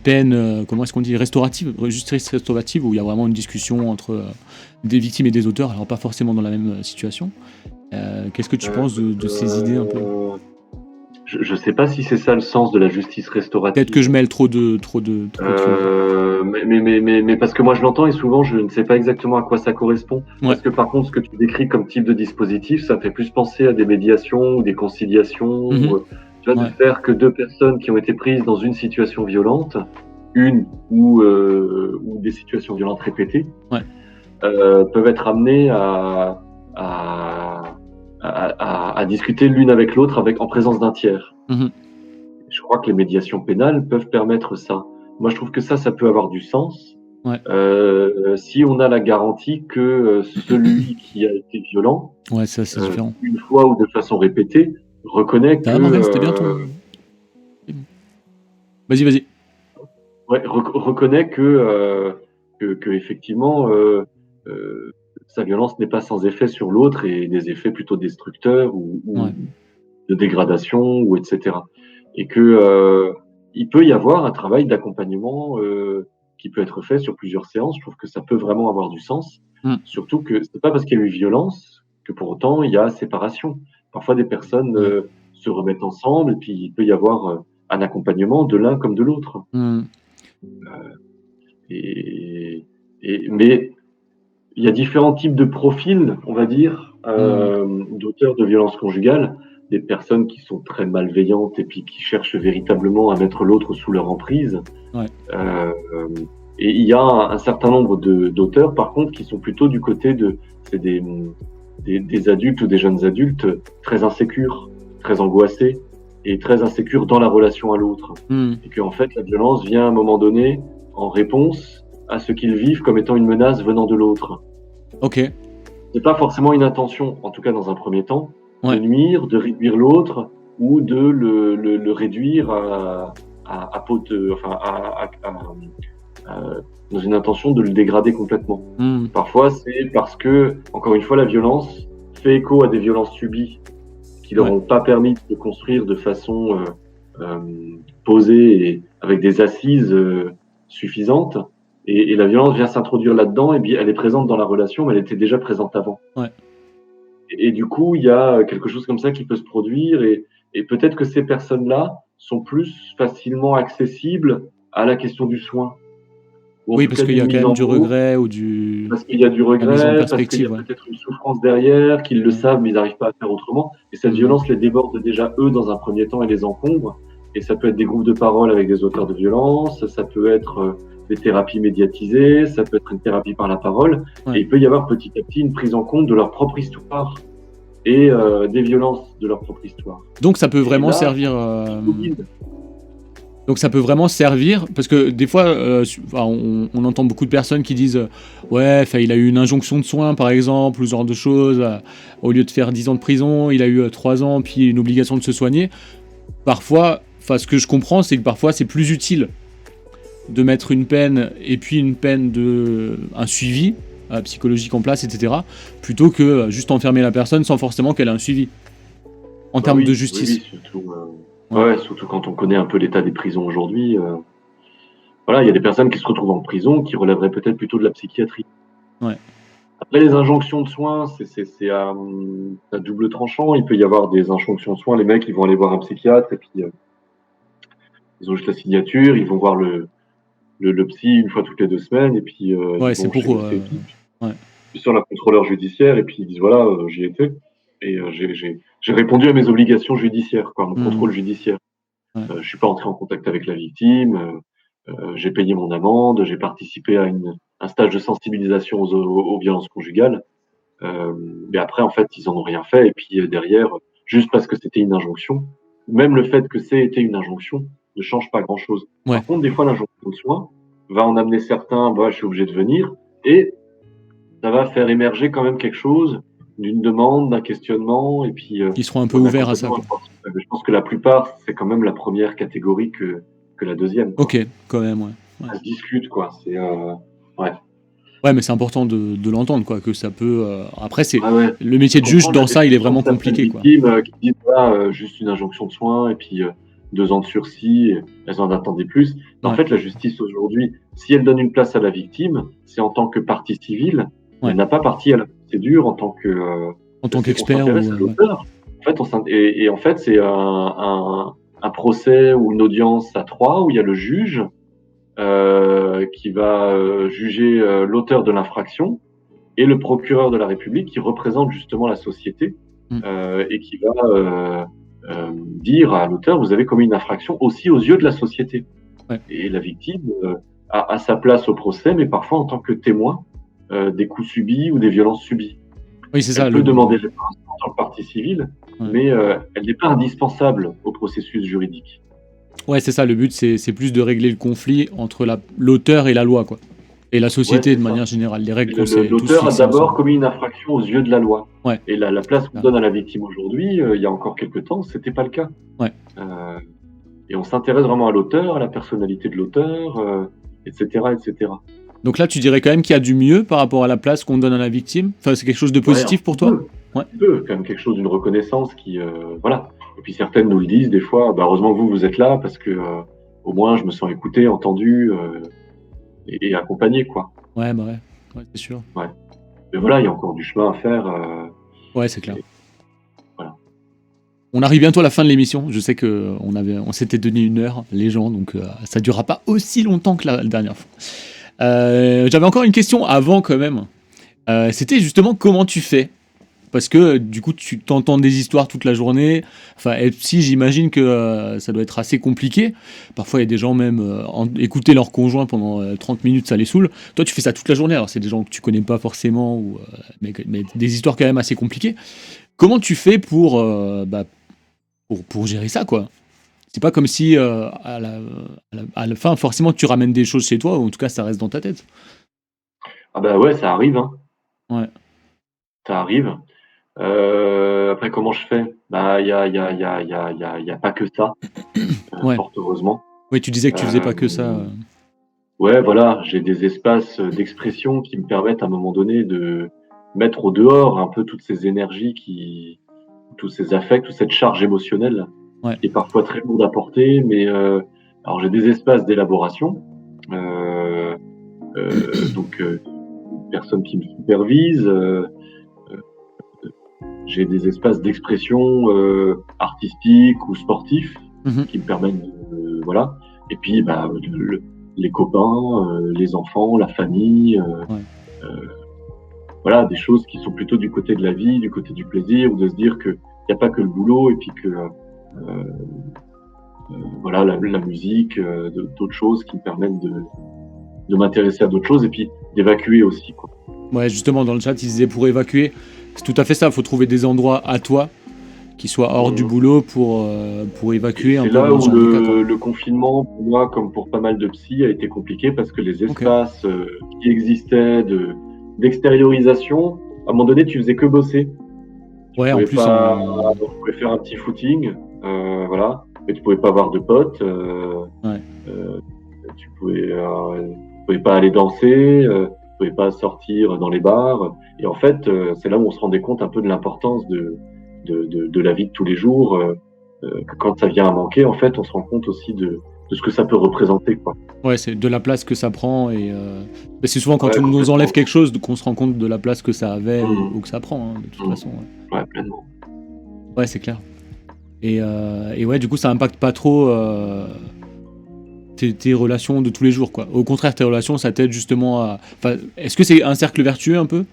peines, comment est-ce qu'on dit? Restauratives, justice restaurative, où il y a vraiment une discussion entre, des victimes et des auteurs, alors pas forcément dans la même, situation. Qu'est-ce que tu Heu, penses de ces idées un peu? je sais pas si c'est ça le sens de la justice Peut-être que je restaurative. mêle trop de Mais parce que moi je l'entends et souvent je ne sais pas exactement à quoi ça correspond. ouais. Parce que par contre, ce que tu décris comme type de dispositif, ça me fait plus penser à des médiations ou des conciliations, Mmh. tu vois, de Ouais, faire que 2 personnes qui ont été prises dans une situation violente, une ou des situations violentes répétées, ouais. peuvent être amenées à à discuter l'une avec l'autre en présence d'un tiers. Mmh. Je crois que les médiations pénales peuvent permettre ça. Moi, je trouve que ça peut avoir du sens, Ouais. si on a la garantie que, celui qui a été violent, Ouais, ça, c'est différent. une fois ou de façon répétée, reconnaît Ça que, va Morgane, c'était bien ton c'est bon. Vas-y, vas-y. ouais, reconnaît qu'effectivement, sa violence n'est pas sans effet sur l'autre et des effets plutôt destructeurs ou Ouais. de dégradation ou et cetera. Et que, il peut y avoir un travail d'accompagnement, qui peut être fait sur plusieurs séances. Je trouve que ça peut vraiment avoir du sens. Mmh. Surtout que c'est pas parce qu'il y a eu violence que pour autant il y a séparation. Parfois des personnes, Ouais. se remettent ensemble et puis il peut y avoir, un accompagnement de l'un comme de l'autre. Mmh. Et mais il y a différents types de profils, on va dire, Mmh. d'auteurs de violences conjugales. Des personnes qui sont très malveillantes et puis qui cherchent véritablement à mettre l'autre sous leur emprise. Ouais. Hem Et il y a un certain nombre d'auteurs, par contre, qui sont plutôt du côté de c'est des adultes ou des jeunes adultes très insécures, très angoissés et très insécures dans la relation à l'autre. Mmh. Et qu'en fait, la violence vient à un moment donné en réponse à ce qu'ils vivent comme étant une menace venant de l'autre. OK. C'est pas forcément une intention, en tout cas dans un premier temps, de Ouais. nuire, de réduire l'autre ou de le réduire à peau de, enfin, dans une intention de le dégrader complètement. Mmh. Parfois, c'est parce que, encore une fois, la violence fait écho à des violences subies qui leur Ouais. ont pas permis de se construire de façon posée et avec des assises suffisantes. Et la violence vient s'introduire là-dedans, et bien elle est présente dans la relation, mais elle était déjà présente avant. Ouais. Et du coup, il y a quelque chose comme ça qui peut se produire, et peut-être que ces personnes-là sont plus facilement accessibles à la question du soin, ou en Oui, tout parce cas qu'il y d'une a quand mise même en du mots, regret ou du parce qu'il y a du la mise en regret, parce qu'il y a perspective, ouais. peut-être une souffrance derrière, qu'ils le Ouais. savent, mais ils n'arrivent pas à faire autrement. Et cette Mmh. violence les déborde déjà eux dans un premier temps et les encombre. Et ça peut être des groupes de parole avec des auteurs de violence, ça peut être des thérapies médiatisées, ça peut être une thérapie par la parole. Et Ouais. il peut y avoir petit à petit une prise en compte de leur propre histoire et des violences de leur propre histoire. Donc ça peut Et vraiment là, servir, il combine. donc ça peut vraiment servir parce que des fois, enfin, on entend beaucoup de personnes qui disent, «Ouais, enfin, il a eu une injonction de soins», par exemple, ou ce genre de choses, au lieu de faire 10 ans de prison, il a eu, 3 ans, puis une obligation de se soigner. Parfois, enfin, ce que je comprends, c'est que parfois, c'est plus utile de mettre une peine et puis une peine de un suivi, psychologique en place et cetera, plutôt que, juste enfermer la personne sans forcément qu'elle ait un suivi, en Bah termes de oui, oui, oui, justice. surtout, Ouais. ouais, surtout quand on connaît un peu l'état des prisons aujourd'hui. Voilà, il y a des personnes qui se retrouvent en prison qui relèveraient peut-être plutôt de la psychiatrie. Ouais. Après, les injonctions de soins, c'est à double tranchant. Il peut y avoir des injonctions de soins. Les mecs, ils vont aller voir un psychiatre et puis ils ont juste la signature. Ils vont voir le psy une fois toutes les 2 semaines et puis ils Ouais, c'est vont chez pour, le CPI, ouais. puis sur la contrôleur judiciaire, et puis ils disent voilà, j'y étais et j'ai répondu à mes obligations judiciaires, quoi, mon Mmh. contrôle judiciaire. Ouais. Je suis pas entré en contact avec la victime. J'ai payé mon amende, j'ai participé à un stage de sensibilisation aux violences conjugales. Mais après, en fait, ils en ont rien fait. Et puis derrière, juste parce que c'était une injonction, même le fait que c'est été une injonction ne change pas grand-chose. Ouais. Par contre, des fois, l'injonction de soins va en amener certains, bah, je suis obligé de venir, et ça va faire émerger quand même quelque chose d'une demande, d'un questionnement, et puis Qui seront un peu d'un ouverts à ça, accompagnement. quoi. Je pense que la plupart, c'est quand même la première catégorie que la deuxième, quoi. Ok, quand même, ouais. Ouais. Ça se discute, quoi. C'est ouais. Ouais, mais c'est important de l'entendre, quoi, que ça peut. Après, c'est Ouais, ouais. le métier de juge Comprendre la dans ça, il est déception de vraiment certaines compliqué, quoi. victimes qui disent voilà, juste une injonction de soins et puis 2 ans de sursis, elles en attendaient plus. Mais en Ouais. fait, la justice aujourd'hui, si elle donne une place à la victime, c'est en tant que partie civile, mais Ouais. elle n'a pas partie à la procédure en tant que. En tant On qu'expert s'intéresse ou. à l'auteur. En fait, et en fait, c'est un procès ou une audience à trois où il y a le juge qui va juger l'auteur de l'infraction et le procureur de la République qui représente justement la société Mm. et qui va dire à l'auteur vous avez commis une infraction aussi aux yeux de la société. Ouais. Et la victime a sa place au procès, mais parfois en tant que témoin des coups subis ou des violences subies. Oui, c'est ça. Elle peut demander réparation en tant que partie civile, Ouais. mais elle n'est pas indispensable au processus juridique. Ouais, c'est ça. Le but, c'est plus de régler le conflit entre l'auteur et la loi, quoi. Et la Ouais, société c'est de ça. manière générale. Les règles qu'on s'est tous L'auteur a fixées d'abord ensemble. commis une infraction aux yeux de la loi. Ouais. Et la place qu'on Ah. donne à la victime aujourd'hui, il y a encore quelques temps, c'était pas le cas. Ouais. Et on s'intéresse vraiment à l'auteur, à la personnalité de l'auteur, etc., etc. Donc là, tu dirais quand même qu'il y a du mieux par rapport à la place qu'on donne à la victime. Enfin, c'est quelque chose de positif pour toi. Ouais. Un peu, quand même quelque chose d'une reconnaissance qui, voilà. Et puis certaines nous le disent des fois. Bah, heureusement que vous êtes là parce que au moins je me sens écouté, entendu et accompagné, quoi. Ouais, bah ouais, c'est sûr. Ouais. Mais voilà, il y a encore du chemin à faire. Ouais, c'est clair. Voilà. On arrive bientôt à la fin de l'émission. Je sais que on s'était donné 1 heure, les gens, donc ça durera pas aussi longtemps que la dernière fois. J'avais encore une question avant quand même. C'était justement comment tu fais. Parce que du coup, tu t'entends des histoires toute la journée. Enfin, être psy, j'imagine que ça doit être assez compliqué. Parfois, il y a des gens même écouter leur conjoint pendant 30 minutes, ça les saoule. Toi, tu fais ça toute la journée. Alors, c'est des gens que tu connais pas forcément, mais des histoires quand même assez compliquées. Comment tu fais pour gérer ça, quoi? C'est pas comme si à la fin, forcément, tu ramènes des choses chez toi, ou en tout cas, ça reste dans ta tête. Ah bah ouais, ça arrive, hein. Ouais. Ça arrive. Après, comment je fais? Bah, il y a pas que ça, Ouais. fort heureusement. Oui, tu disais que tu faisais pas que ça. Ouais, voilà, j'ai des espaces d'expression qui me permettent à un moment donné de mettre au dehors un peu toutes ces énergies tous ces affects, toute cette charge émotionnelle Ouais. qui est parfois très lourde à porter. Mais alors j'ai des espaces d'élaboration, euh, donc une personne qui me supervise. J'ai des espaces d'expression artistique ou sportifs qui me permettent de, voilà. Et puis bah, les copains, les enfants, la famille, voilà, des choses qui sont plutôt du côté de la vie, du côté du plaisir, ou de se dire qu'il n'y a pas que le boulot et puis que voilà, la musique, d'autres choses qui me permettent de m'intéresser à d'autres choses et puis d'évacuer aussi, quoi. Ouais, justement, dans le chat, ils disaient pour évacuer, c'est tout à fait ça. Il faut trouver des endroits à toi qui soient hors du boulot pour évacuer un peu. C'est là où le confinement, pour moi, comme pour pas mal de psy, a été compliqué parce que les espaces qui existaient d'extériorisation, à un moment donné, tu faisais que bosser. Ouais, en plus, tu pouvais faire un petit footing, voilà, mais tu pouvais pas avoir de potes. Tu pouvais pas aller danser, tu pouvais pas sortir dans les bars. Et en fait, c'est là où on se rendait compte un peu de l'importance de la vie de tous les jours. Que quand ça vient à manquer, en fait, on se rend compte aussi de ce que ça peut représenter, quoi. Ouais, c'est de la place que ça prend et c'est souvent quand on nous complètement. enlève quelque chose qu'on se rend compte de la place que ça avait ou que ça prend, hein, de toute façon. Ouais, pleinement. Ouais, c'est clair. Et ouais, du coup, ça impacte pas trop tes relations de tous les jours, quoi. Au contraire, tes relations, ça t'aide justement à. Enfin, est-ce que c'est un cercle vertueux un peu?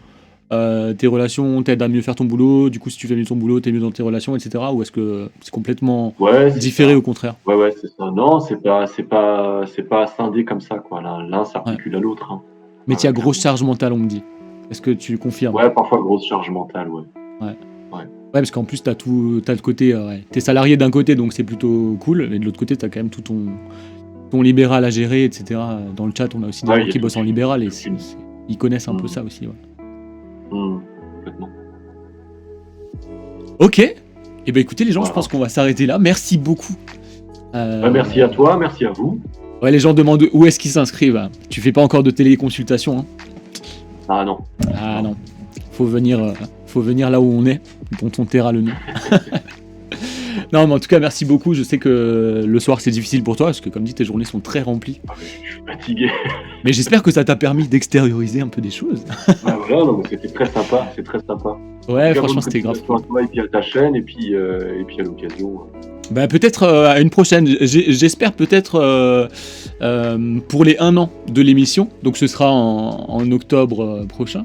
Tes relations t'aident à mieux faire ton boulot, du coup si tu fais mieux ton boulot, t'es mieux dans tes relations, etc. Ou est-ce que c'est complètement différé au contraire? Ouais, c'est ça. Non, c'est pas scindé comme ça, quoi. L'un s'articule à l'autre, hein. Mais tu as grosse charge mentale, on me dit. Est-ce que tu confirmes? Ouais, parfois grosse charge mentale, ouais. Ouais, parce qu'en plus t'as le côté, t'es salarié d'un côté, donc c'est plutôt cool, mais de l'autre côté t'as quand même tout ton libéral à gérer, etc. Dans le chat, on a aussi des gens qui bossent en libéral et ils connaissent un peu ça aussi. Ouais. Complètement. Ok. Et ben écoutez les gens, je pense qu'on va s'arrêter là. Merci beaucoup. Merci à toi, merci à vous. Ouais, les gens demandent où est-ce qu'ils s'inscrivent. Tu fais pas encore de téléconsultation, hein? Ah non. Ah non. Faut venir là où on est, dont on taira le nom. Non, mais en tout cas, merci beaucoup. Je sais que le soir, c'est difficile pour toi, parce que comme dit, tes journées sont très remplies. Je suis fatigué. Mais j'espère que ça t'a permis d'extérioriser un peu des choses. Voilà, non, mais c'était très sympa, c'est très sympa. Ouais, franchement, c'était grave. À toi et puis à ta chaîne, et puis à l'occasion. Bah, peut-être à une prochaine. J'espère peut-être pour les 1 an de l'émission, donc ce sera en octobre prochain.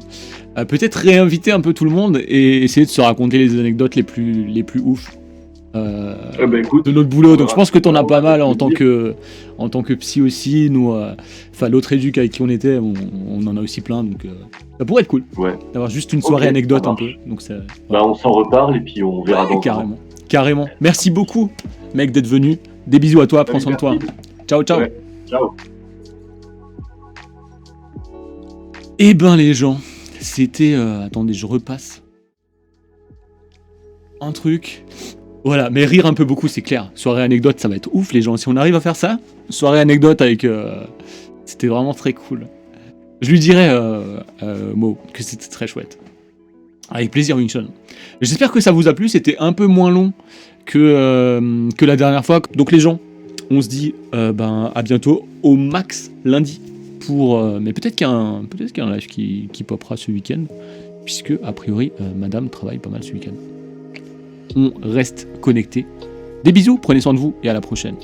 Peut-être réinviter un peu tout le monde et essayer de se raconter les anecdotes les plus ouf. Écoute, de notre boulot, donc je pense que t'en as pas mal en tant que psy aussi. Nous, enfin l'autre éduc avec qui on était, on en a aussi plein, donc ça pourrait être cool. Ouais. D'avoir juste une soirée anecdote un peu. Donc ça. Bah on s'en reparle et puis on verra dans carrément. Merci beaucoup, mec, d'être venu. Des bisous à toi, prends soin de toi. Ciao. Ouais. Ciao. Eh ben les gens, c'était attendez, je repasse un truc. Voilà, mais rire un peu beaucoup, c'est clair. Soirée anecdote, ça va être ouf, les gens. Si on arrive à faire ça, soirée anecdote avec... c'était vraiment très cool. Je lui dirais, Mo, que c'était très chouette. Avec plaisir, Wingchun. J'espère que ça vous a plu. C'était un peu moins long que la dernière fois. Donc les gens, on se dit à bientôt, au max lundi. Mais peut-être qu'il y a un live qui popera ce week-end. Puisque, a priori, madame travaille pas mal ce week-end. On reste connecté. Des bisous, prenez soin de vous et à la prochaine.